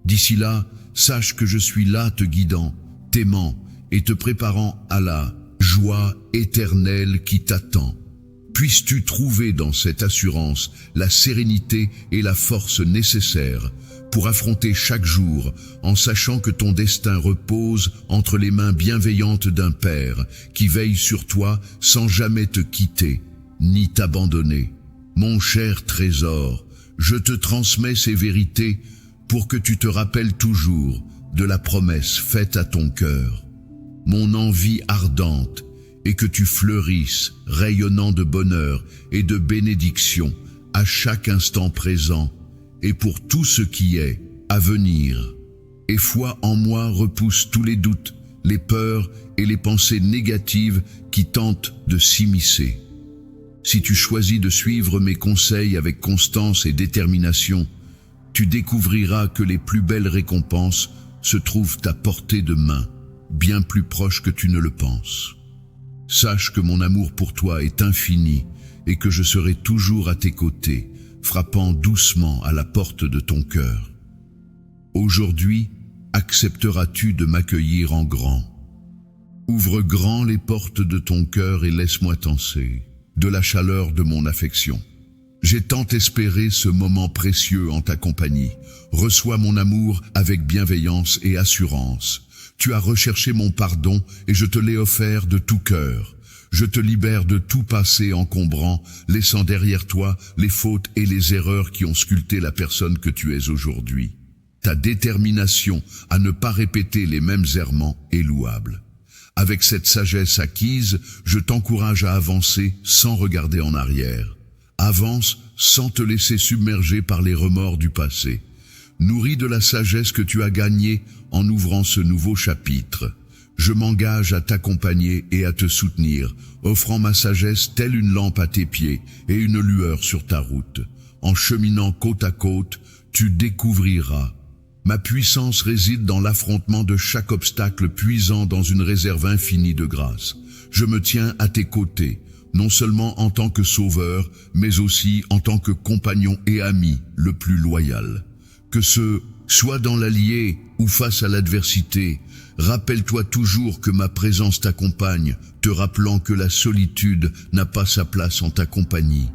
D'ici là, sache que je suis là te guidant, t'aimant et te préparant à la joie éternelle qui t'attend. Puisses-tu trouver dans cette assurance la sérénité et la force nécessaires pour affronter chaque jour en sachant que ton destin repose entre les mains bienveillantes d'un Père qui veille sur toi sans jamais te quitter ni t'abandonner. Mon cher trésor, je te transmets ces vérités pour que tu te rappelles toujours de la promesse faite à ton cœur. Mon envie ardente est que tu fleurisses, rayonnant de bonheur et de bénédiction à chaque instant présent et pour tout ce qui est à venir. Et foi en moi repousse tous les doutes, les peurs et les pensées négatives qui tentent de s'immiscer. Si tu choisis de suivre mes conseils avec constance et détermination, tu découvriras que les plus belles récompenses se trouvent à portée de main, bien plus proche que tu ne le penses. Sache que mon amour pour toi est infini et que je serai toujours à tes côtés, frappant doucement à la porte de ton cœur. Aujourd'hui, accepteras-tu de m'accueillir en grand? Ouvre grand les portes de ton cœur et laisse-moi danser de la chaleur de mon affection. J'ai tant espéré ce moment précieux en ta compagnie. Reçois mon amour avec bienveillance et assurance. Tu as recherché mon pardon et je te l'ai offert de tout cœur. Je te libère de tout passé encombrant, laissant derrière toi les fautes et les erreurs qui ont sculpté la personne que tu es aujourd'hui. Ta détermination à ne pas répéter les mêmes errements est louable. Avec cette sagesse acquise, je t'encourage à avancer sans regarder en arrière. Avance sans te laisser submerger par les remords du passé. Nourri de la sagesse que tu as gagnée en ouvrant ce nouveau chapitre, je m'engage à t'accompagner et à te soutenir, offrant ma sagesse telle une lampe à tes pieds et une lueur sur ta route. En cheminant côte à côte, tu découvriras. Ma puissance réside dans l'affrontement de chaque obstacle puisant dans une réserve infinie de grâce. Je me tiens à tes côtés, non seulement en tant que sauveur, mais aussi en tant que compagnon et ami le plus loyal. Que ce soit dans l'allié ou face à l'adversité, rappelle-toi toujours que ma présence t'accompagne, te rappelant que la solitude n'a pas sa place en ta compagnie.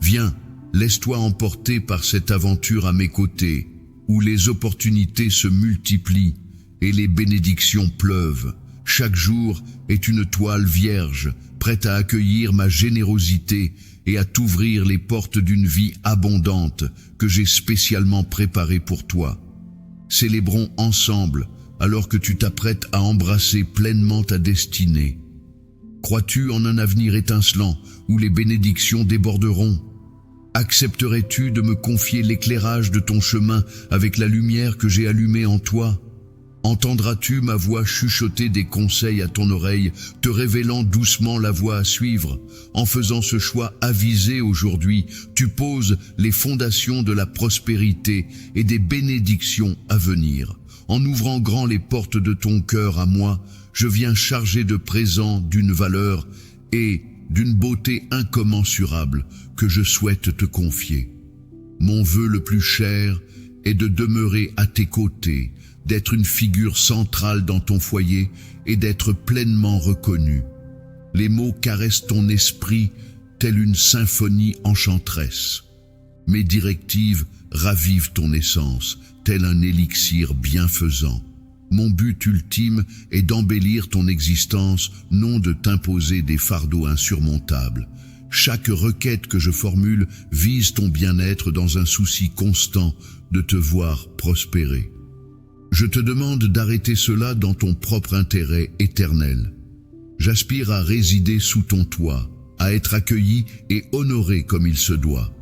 Viens, laisse-toi emporter par cette aventure à mes côtés, où les opportunités se multiplient et les bénédictions pleuvent. Chaque jour est une toile vierge, prête à accueillir ma générosité et à t'ouvrir les portes d'une vie abondante que j'ai spécialement préparée pour toi. Célébrons ensemble alors que tu t'apprêtes à embrasser pleinement ta destinée. Crois-tu en un avenir étincelant où les bénédictions déborderont? Accepterais-tu de me confier l'éclairage de ton chemin avec la lumière que j'ai allumée en toi? Entendras-tu ma voix chuchoter des conseils à ton oreille, te révélant doucement la voie à suivre? En faisant ce choix avisé aujourd'hui, tu poses les fondations de la prospérité et des bénédictions à venir. En ouvrant grand les portes de ton cœur à moi, je viens chargé de présents d'une valeur et d'une beauté incommensurable que je souhaite te confier. Mon vœu le plus cher est de demeurer à tes côtés, d'être une figure centrale dans ton foyer et d'être pleinement reconnu. Les mots caressent ton esprit telle une symphonie enchanteresse. Mes directives ravivent ton essence, tel un élixir bienfaisant. Mon but ultime est d'embellir ton existence, non de t'imposer des fardeaux insurmontables. Chaque requête que je formule vise ton bien-être dans un souci constant de te voir prospérer. Je te demande d'arrêter cela dans ton propre intérêt éternel. J'aspire à résider sous ton toit, à être accueilli et honoré comme il se doit.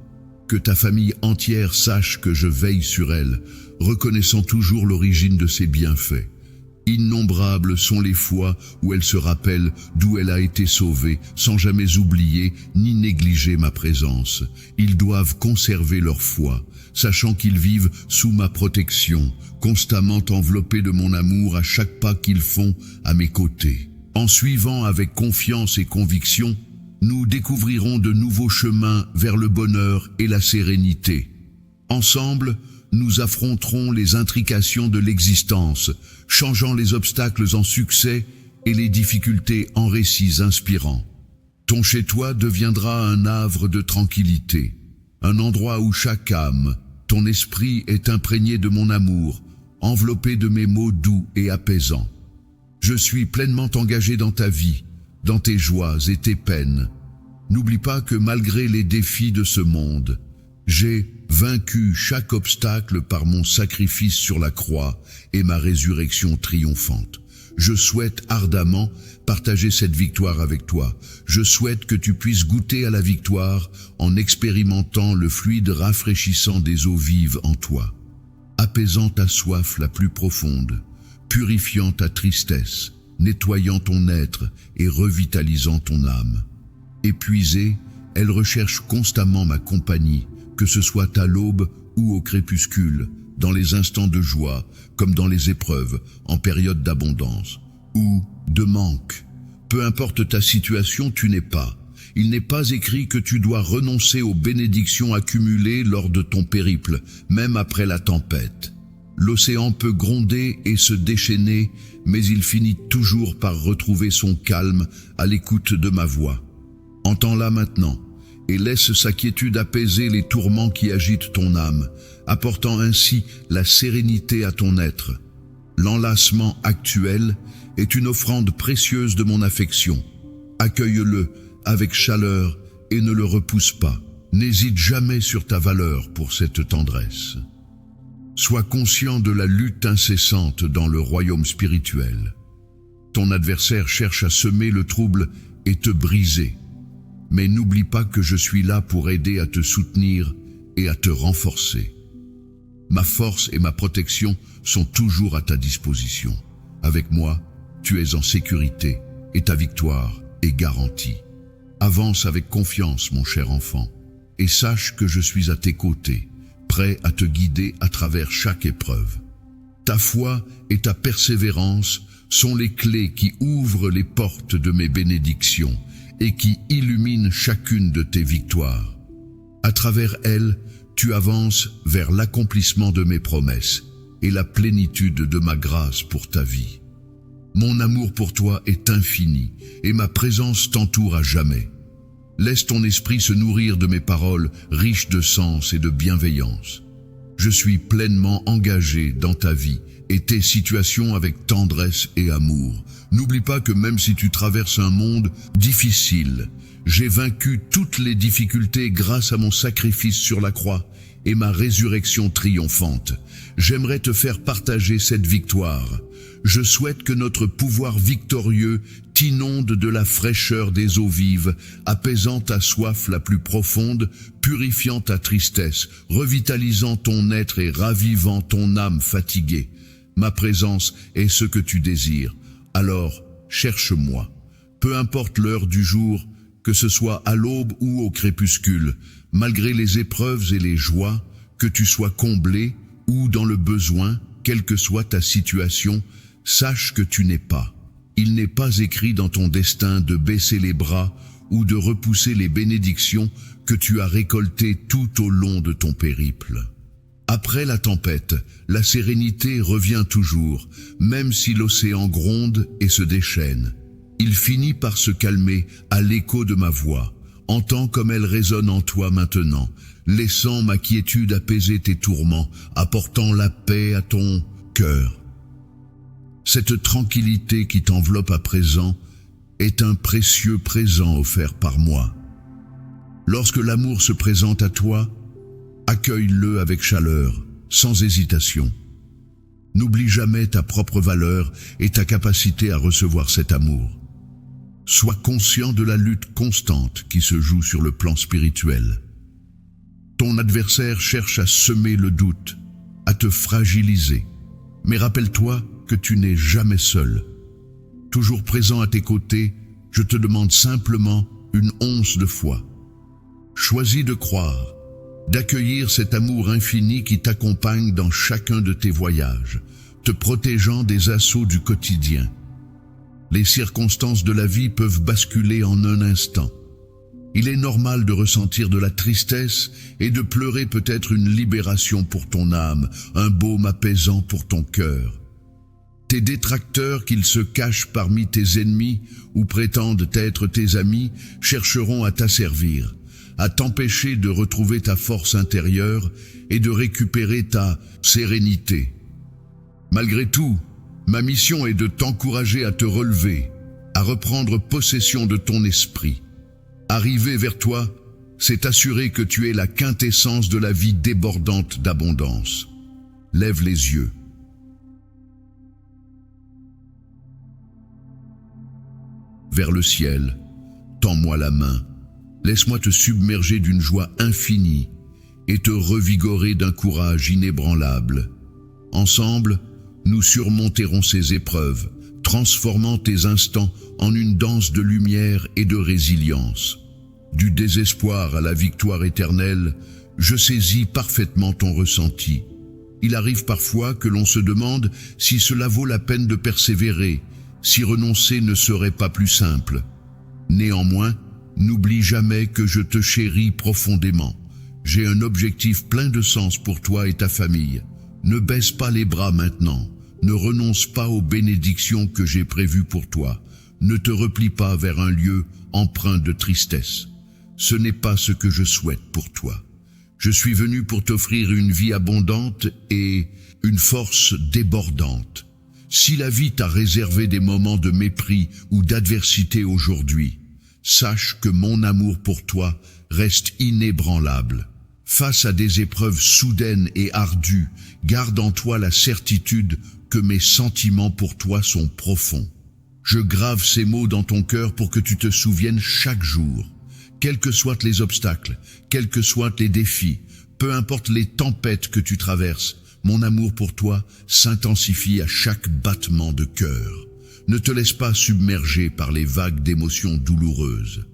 Que ta famille entière sache que je veille sur elle, reconnaissant toujours l'origine de ses bienfaits. Innombrables sont les fois où elle se rappelle d'où elle a été sauvée, sans jamais oublier ni négliger ma présence. Ils doivent conserver leur foi, sachant qu'ils vivent sous ma protection, constamment enveloppés de mon amour à chaque pas qu'ils font à mes côtés. En suivant avec confiance et conviction, nous découvrirons de nouveaux chemins vers le bonheur et la sérénité. Ensemble, nous affronterons les intrications de l'existence, changeant les obstacles en succès et les difficultés en récits inspirants. Ton chez-toi deviendra un havre de tranquillité, un endroit où chaque âme, ton esprit est imprégné de mon amour, enveloppé de mes mots doux et apaisants. Je suis pleinement engagé dans ta vie, dans tes joies et tes peines. N'oublie pas que malgré les défis de ce monde, j'ai vaincu chaque obstacle par mon sacrifice sur la croix et ma résurrection triomphante. Je souhaite ardemment partager cette victoire avec toi. Je souhaite que tu puisses goûter à la victoire en expérimentant le fluide rafraîchissant des eaux vives en toi, apaisant ta soif la plus profonde, purifiant ta tristesse, nettoyant ton être et revitalisant ton âme. Épuisée, elle recherche constamment ma compagnie, que ce soit à l'aube ou au crépuscule, dans les instants de joie comme dans les épreuves, en période d'abondance ou de manque. Peu importe ta situation, tu n'es pas. Il n'est pas écrit que tu dois renoncer aux bénédictions accumulées lors de ton périple, même après la tempête. L'océan peut gronder et se déchaîner, mais il finit toujours par retrouver son calme à l'écoute de ma voix. Entends-la maintenant et laisse sa quiétude apaiser les tourments qui agitent ton âme, apportant ainsi la sérénité à ton être. L'enlacement actuel est une offrande précieuse de mon affection. Accueille-le avec chaleur et ne le repousse pas. N'hésite jamais sur ta valeur pour cette tendresse. Sois conscient de la lutte incessante dans le royaume spirituel. Ton adversaire cherche à semer le trouble et te briser. Mais n'oublie pas que je suis là pour aider à te soutenir et à te renforcer. Ma force et ma protection sont toujours à ta disposition. Avec moi, tu es en sécurité et ta victoire est garantie. Avance avec confiance, mon cher enfant, et sache que je suis à tes côtés, prêt à te guider à travers chaque épreuve. Ta foi et ta persévérance sont les clés qui ouvrent les portes de mes bénédictions et qui illuminent chacune de tes victoires. À travers elles, tu avances vers l'accomplissement de mes promesses et la plénitude de ma grâce pour ta vie. Mon amour pour toi est infini et ma présence t'entoure à jamais. Laisse ton esprit se nourrir de mes paroles riches de sens et de bienveillance. Je suis pleinement engagé dans ta vie et tes situations avec tendresse et amour. N'oublie pas que même si tu traverses un monde difficile, j'ai vaincu toutes les difficultés grâce à mon sacrifice sur la croix et ma résurrection triomphante. J'aimerais te faire partager cette victoire. Je souhaite que notre pouvoir victorieux t'inonde de la fraîcheur des eaux vives, apaisant ta soif la plus profonde, purifiant ta tristesse, revitalisant ton être et ravivant ton âme fatiguée. Ma présence est ce que tu désires. Alors, cherche-moi. Peu importe l'heure du jour, que ce soit à l'aube ou au crépuscule, malgré les épreuves et les joies, que tu sois comblé ou dans le besoin, quelle que soit ta situation, sache que tu n'es pas. Il n'est pas écrit dans ton destin de baisser les bras ou de repousser les bénédictions que tu as récoltées tout au long de ton périple. Après la tempête, la sérénité revient toujours, même si l'océan gronde et se déchaîne. Il finit par se calmer à l'écho de ma voix. Entends comme elle résonne en toi maintenant, laissant ma quiétude apaiser tes tourments, apportant la paix à ton cœur. Cette tranquillité qui t'enveloppe à présent est un précieux présent offert par moi. Lorsque l'amour se présente à toi, accueille-le avec chaleur, sans hésitation. N'oublie jamais ta propre valeur et ta capacité à recevoir cet amour. Sois conscient de la lutte constante qui se joue sur le plan spirituel. Ton adversaire cherche à semer le doute, à te fragiliser. Mais rappelle-toi que tu n'es jamais seul. Toujours présent à tes côtés, je te demande simplement une once de foi. Choisis de croire, d'accueillir cet amour infini qui t'accompagne dans chacun de tes voyages, te protégeant des assauts du quotidien. Les circonstances de la vie peuvent basculer en un instant. Il est normal de ressentir de la tristesse et de pleurer peut-être une libération pour ton âme, un baume apaisant pour ton cœur. Tes détracteurs, qu'ils se cachent parmi tes ennemis ou prétendent être tes amis, chercheront à t'asservir, à t'empêcher de retrouver ta force intérieure et de récupérer ta sérénité. Malgré tout, ma mission est de t'encourager à te relever, à reprendre possession de ton esprit. Arriver vers toi, c'est assurer que tu es la quintessence de la vie débordante d'abondance. Lève les yeux. Vers le ciel, tends-moi la main. Laisse-moi te submerger d'une joie infinie et te revigorer d'un courage inébranlable. Ensemble, nous surmonterons ces épreuves, transformant tes instants en une danse de lumière et de résilience. Du désespoir à la victoire éternelle, je saisis parfaitement ton ressenti. Il arrive parfois que l'on se demande si cela vaut la peine de persévérer, si renoncer ne serait pas plus simple. Néanmoins, n'oublie jamais que je te chéris profondément. J'ai un objectif plein de sens pour toi et ta famille. Ne baisse pas les bras maintenant. Ne renonce pas aux bénédictions que j'ai prévues pour toi. Ne te replie pas vers un lieu empreint de tristesse. Ce n'est pas ce que je souhaite pour toi. Je suis venu pour t'offrir une vie abondante et une force débordante. Si la vie t'a réservé des moments de mépris ou d'adversité aujourd'hui, sache que mon amour pour toi reste inébranlable. Face à des épreuves soudaines et ardues, garde en toi la certitude que mes sentiments pour toi sont profonds. Je grave ces mots dans ton cœur pour que tu te souviennes chaque jour. Quels que soient les obstacles, quels que soient les défis, peu importe les tempêtes que tu traverses, mon amour pour toi s'intensifie à chaque battement de cœur. Ne te laisse pas submerger par les vagues d'émotions douloureuses.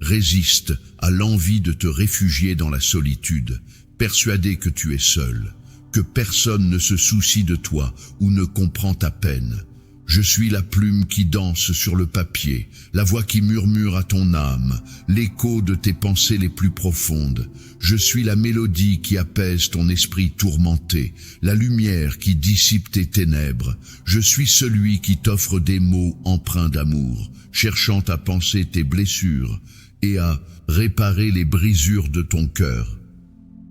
Résiste à l'envie de te réfugier dans la solitude, persuadé que tu es seul, que personne ne se soucie de toi ou ne comprend ta peine. Je suis la plume qui danse sur le papier, la voix qui murmure à ton âme, l'écho de tes pensées les plus profondes. Je suis la mélodie qui apaise ton esprit tourmenté, la lumière qui dissipe tes ténèbres. Je suis celui qui t'offre des mots empreints d'amour, cherchant à panser tes blessures et à réparer les brisures de ton cœur.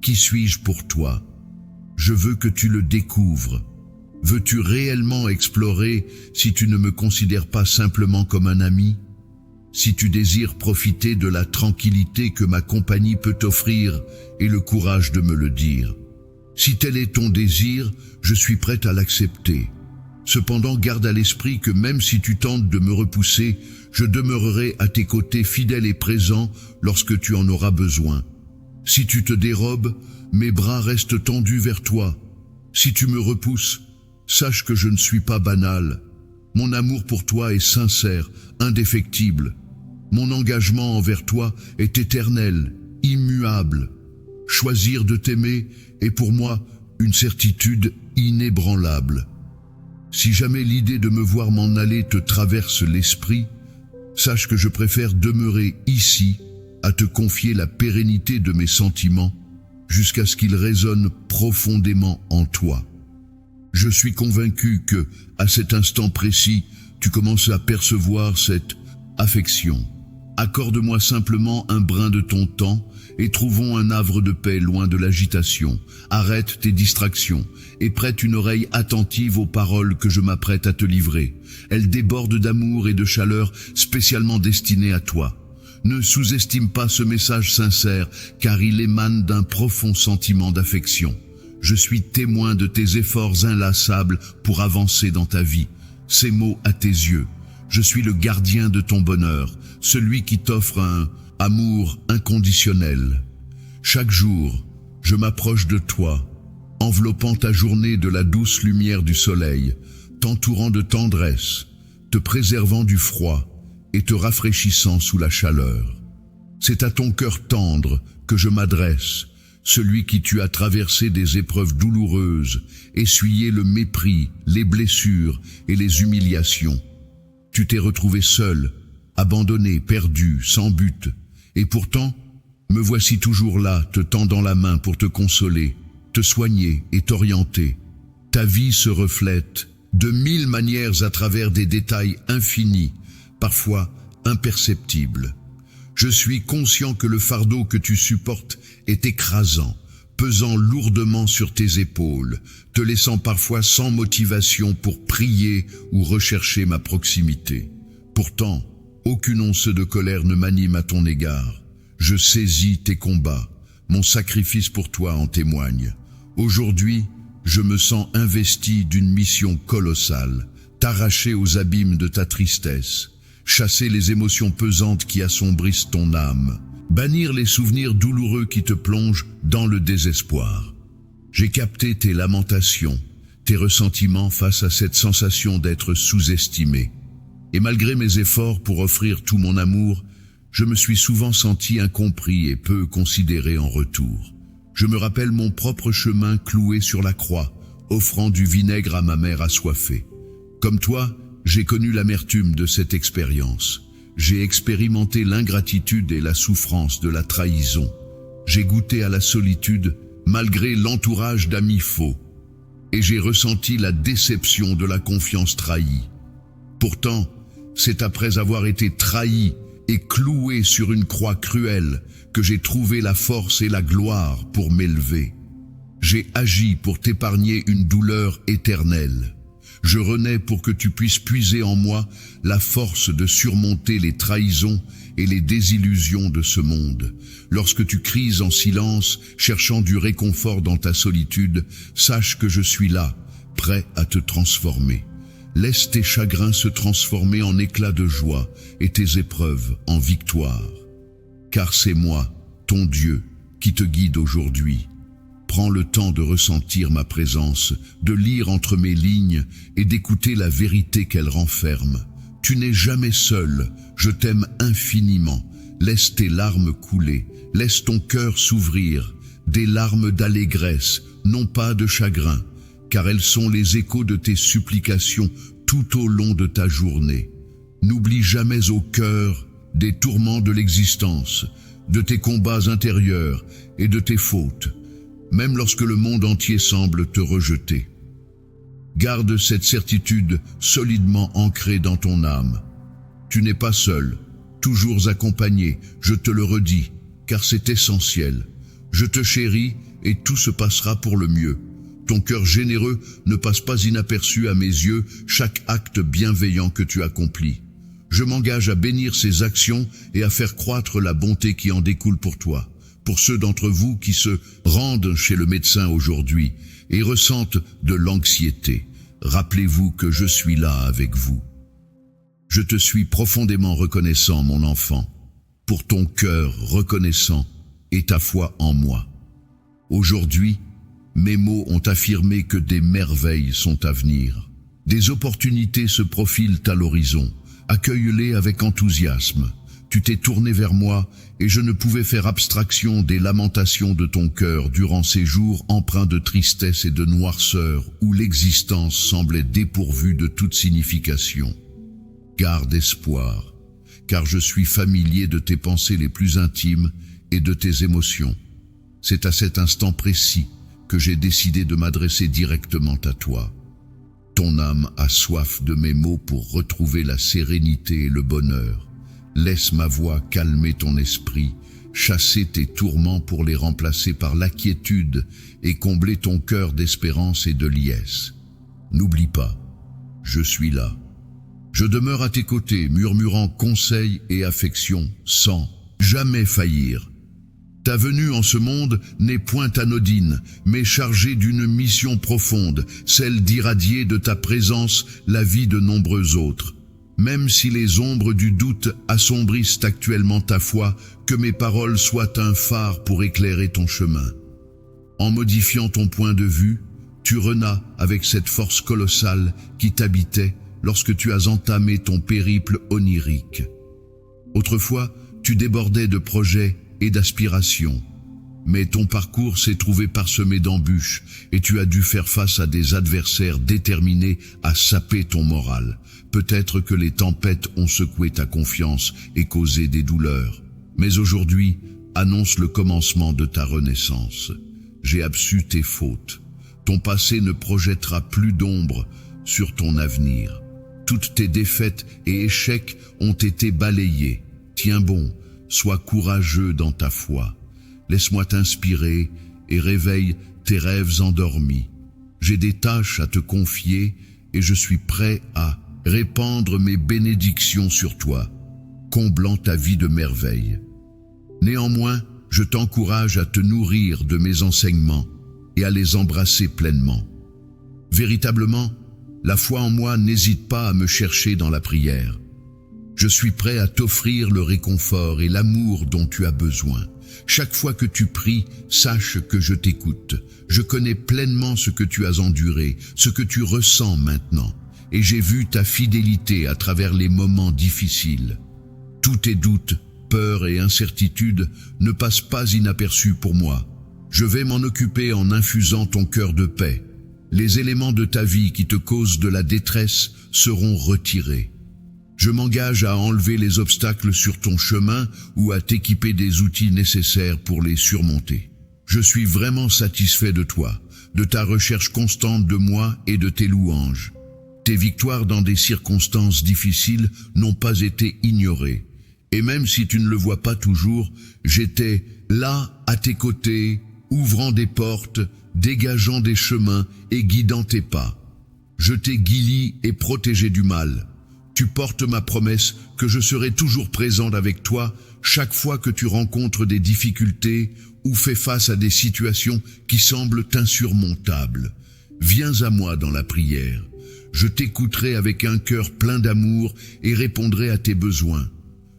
Qui suis-je pour toi? Je veux que tu le découvres. Veux-tu réellement explorer si tu ne me considères pas simplement comme un ami? Si tu désires profiter de la tranquillité que ma compagnie peut t'offrir et le courage de me le dire. Si tel est ton désir, je suis prêt à l'accepter. Cependant, garde à l'esprit que même si tu tentes de me repousser, je demeurerai à tes côtés fidèle et présent lorsque tu en auras besoin. Si tu te dérobes, mes bras restent tendus vers toi. Si tu me repousses, sache que je ne suis pas banal. Mon amour pour toi est sincère, indéfectible. Mon engagement envers toi est éternel, immuable. Choisir de t'aimer est pour moi une certitude inébranlable. Si jamais l'idée de me voir m'en aller te traverse l'esprit, sache que je préfère demeurer ici à te confier la pérennité de mes sentiments jusqu'à ce qu'ils résonnent profondément en toi. Je suis convaincu que, à cet instant précis, tu commences à percevoir cette affection. Accorde-moi simplement un brin de ton temps et trouvons un havre de paix loin de l'agitation. Arrête tes distractions et prête une oreille attentive aux paroles que je m'apprête à te livrer. Elles débordent d'amour et de chaleur spécialement destinées à toi. Ne sous-estime pas ce message sincère car il émane d'un profond sentiment d'affection. Je suis témoin de tes efforts inlassables pour avancer dans ta vie. Ces mots à tes yeux. Je suis le gardien de ton bonheur, celui qui t'offre un amour inconditionnel. Chaque jour, je m'approche de toi, enveloppant ta journée de la douce lumière du soleil, t'entourant de tendresse, te préservant du froid et te rafraîchissant sous la chaleur. C'est à ton cœur tendre que je m'adresse, celui qui tu as traversé des épreuves douloureuses, essuyé le mépris, les blessures et les humiliations. Tu t'es retrouvé seul, abandonné, perdu, sans but. Et pourtant, me voici toujours là, te tendant la main pour te consoler, te soigner et t'orienter. Ta vie se reflète de 1000 manières à travers des détails infinis, parfois imperceptibles. Je suis conscient que le fardeau que tu supportes est écrasant, pesant lourdement sur tes épaules, te laissant parfois sans motivation pour prier ou rechercher ma proximité. Pourtant, aucune once de colère ne m'anime à ton égard. Je saisis tes combats, mon sacrifice pour toi en témoigne. Aujourd'hui, je me sens investi d'une mission colossale, t'arracher aux abîmes de ta tristesse, chasser les émotions pesantes qui assombrissent ton âme, bannir les souvenirs douloureux qui te plongent dans le désespoir. J'ai capté tes lamentations, tes ressentiments face à cette sensation d'être sous-estimé. Et malgré mes efforts pour offrir tout mon amour, je me suis souvent senti incompris et peu considéré en retour. Je me rappelle mon propre chemin cloué sur la croix, offrant du vinaigre à ma mère assoiffée. Comme toi, j'ai connu l'amertume de cette expérience. J'ai expérimenté l'ingratitude et la souffrance de la trahison. J'ai goûté à la solitude malgré l'entourage d'amis faux. Et j'ai ressenti la déception de la confiance trahie. Pourtant, c'est après avoir été trahi et cloué sur une croix cruelle que j'ai trouvé la force et la gloire pour m'élever. J'ai agi pour t'épargner une douleur éternelle. Je renais pour que tu puisses puiser en moi la force de surmonter les trahisons et les désillusions de ce monde. Lorsque tu cries en silence, cherchant du réconfort dans ta solitude, sache que je suis là, prêt à te transformer. Laisse tes chagrins se transformer en éclats de joie et tes épreuves en victoire. Car c'est moi, ton Dieu, qui te guide aujourd'hui. Prends le temps de ressentir ma présence, de lire entre mes lignes et d'écouter la vérité qu'elle renferme. Tu n'es jamais seul, je t'aime infiniment. Laisse tes larmes couler, laisse ton cœur s'ouvrir, des larmes d'allégresse, non pas de chagrin, car elles sont les échos de tes supplications tout au long de ta journée. N'oublie jamais au cœur des tourments de l'existence, de tes combats intérieurs et de tes fautes, même lorsque le monde entier semble te rejeter. Garde cette certitude solidement ancrée dans ton âme. Tu n'es pas seul, toujours accompagné, je te le redis, car c'est essentiel. Je te chéris et tout se passera pour le mieux. Ton cœur généreux ne passe pas inaperçu à mes yeux chaque acte bienveillant que tu accomplis. Je m'engage à bénir ces actions et à faire croître la bonté qui en découle pour toi. Pour ceux d'entre vous qui se rendent chez le médecin aujourd'hui et ressentent de l'anxiété, rappelez-vous que je suis là avec vous. Je te suis profondément reconnaissant, mon enfant, pour ton cœur reconnaissant et ta foi en moi. Aujourd'hui, mes mots ont affirmé que des merveilles sont à venir. Des opportunités se profilent à l'horizon. Accueille-les avec enthousiasme. Tu t'es tourné vers moi et je ne pouvais faire abstraction des lamentations de ton cœur durant ces jours empreints de tristesse et de noirceur où l'existence semblait dépourvue de toute signification. Garde espoir, car je suis familier de tes pensées les plus intimes et de tes émotions. C'est à cet instant précis que j'ai décidé de m'adresser directement à toi. Ton âme a soif de mes mots pour retrouver la sérénité et le bonheur. Laisse ma voix calmer ton esprit, chasser tes tourments pour les remplacer par la quiétude et combler ton cœur d'espérance et de liesse. N'oublie pas, je suis là. Je demeure à tes côtés, murmurant conseils et affection, sans jamais faillir. Ta venue en ce monde n'est point anodine, mais chargée d'une mission profonde, celle d'irradier de ta présence la vie de nombreux autres. Même si les ombres du doute assombrissent actuellement ta foi, que mes paroles soient un phare pour éclairer ton chemin. En modifiant ton point de vue, tu renais avec cette force colossale qui t'habitait lorsque tu as entamé ton périple onirique. Autrefois, tu débordais de projets et d'aspirations. Mais ton parcours s'est trouvé parsemé d'embûches et tu as dû faire face à des adversaires déterminés à saper ton moral. Peut-être que les tempêtes ont secoué ta confiance et causé des douleurs. Mais aujourd'hui, annonce le commencement de ta renaissance. J'ai absu tes fautes. Ton passé ne projettera plus d'ombre sur ton avenir. Toutes tes défaites et échecs ont été balayés. Tiens bon, sois courageux dans ta foi. Laisse-moi t'inspirer et réveille tes rêves endormis. J'ai des tâches à te confier et je suis prêt à répandre mes bénédictions sur toi, comblant ta vie de merveilles. Néanmoins, je t'encourage à te nourrir de mes enseignements et à les embrasser pleinement. Véritablement, la foi en moi n'hésite pas à me chercher dans la prière. Je suis prêt à t'offrir le réconfort et l'amour dont tu as besoin. Chaque fois que tu pries, sache que je t'écoute. Je connais pleinement ce que tu as enduré, ce que tu ressens maintenant, et j'ai vu ta fidélité à travers les moments difficiles. Tous tes doutes, peurs et incertitudes ne passent pas inaperçus pour moi. Je vais m'en occuper en infusant ton cœur de paix. Les éléments de ta vie qui te causent de la détresse seront retirés. Je m'engage à enlever les obstacles sur ton chemin ou à t'équiper des outils nécessaires pour les surmonter. Je suis vraiment satisfait de toi, de ta recherche constante de moi et de tes louanges. Tes victoires dans des circonstances difficiles n'ont pas été ignorées. Et même si tu ne le vois pas toujours, j'étais là à tes côtés, ouvrant des portes, dégageant des chemins et guidant tes pas. Je t'ai guéri et protégé du mal. Tu portes ma promesse que je serai toujours présente avec toi chaque fois que tu rencontres des difficultés ou fais face à des situations qui semblent insurmontables. Viens à moi dans la prière. Je t'écouterai avec un cœur plein d'amour et répondrai à tes besoins.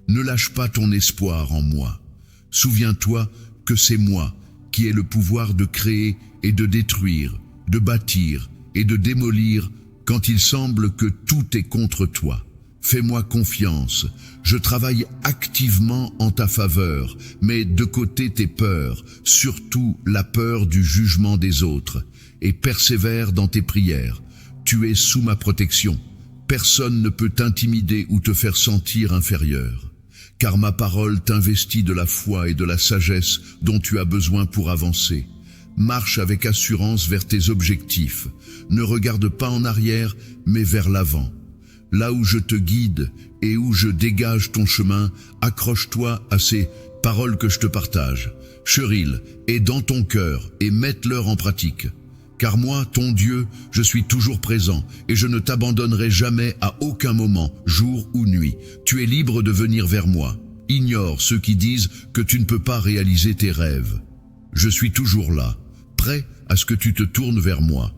Ne lâche pas ton espoir en moi. Souviens-toi que c'est moi qui ai le pouvoir de créer et de détruire, de bâtir et de démolir quand il semble que tout est contre toi. Fais-moi confiance, je travaille activement en ta faveur, mets de côté tes peurs, surtout la peur du jugement des autres, et persévère dans tes prières. Tu es sous ma protection, personne ne peut t'intimider ou te faire sentir inférieur, car ma parole t'investit de la foi et de la sagesse dont tu as besoin pour avancer. Marche avec assurance vers tes objectifs, ne regarde pas en arrière, mais vers l'avant. Là où je te guide et où je dégage ton chemin, accroche-toi à ces paroles que je te partage. Cheryl, est dans ton cœur et mette-leur en pratique. Car moi, ton Dieu, je suis toujours présent et je ne t'abandonnerai jamais à aucun moment, jour ou nuit. Tu es libre de venir vers moi. Ignore ceux qui disent que tu ne peux pas réaliser tes rêves. Je suis toujours là, prêt à ce que tu te tournes vers moi.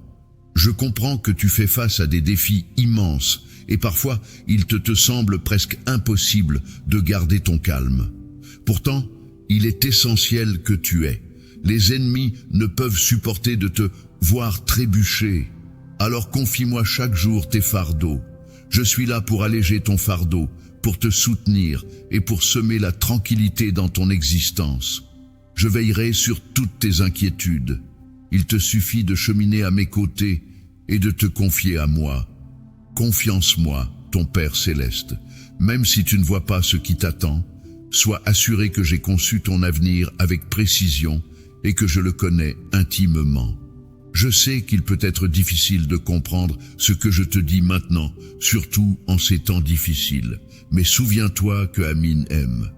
Je comprends que tu fais face à des défis immenses et parfois il te semble presque impossible de garder ton calme. Pourtant, il est essentiel que tu aies. Les ennemis ne peuvent supporter de te voir trébucher. Alors confie-moi chaque jour tes fardeaux. Je suis là pour alléger ton fardeau, pour te soutenir et pour semer la tranquillité dans ton existence. Je veillerai sur toutes tes inquiétudes. Il te suffit de cheminer à mes côtés et de te confier à moi. Confiance-moi, ton Père céleste. Même si tu ne vois pas ce qui t'attend, sois assuré que j'ai conçu ton avenir avec précision et que je le connais intimement. Je sais qu'il peut être difficile de comprendre ce que je te dis maintenant, surtout en ces temps difficiles. Mais souviens-toi que Amin aime.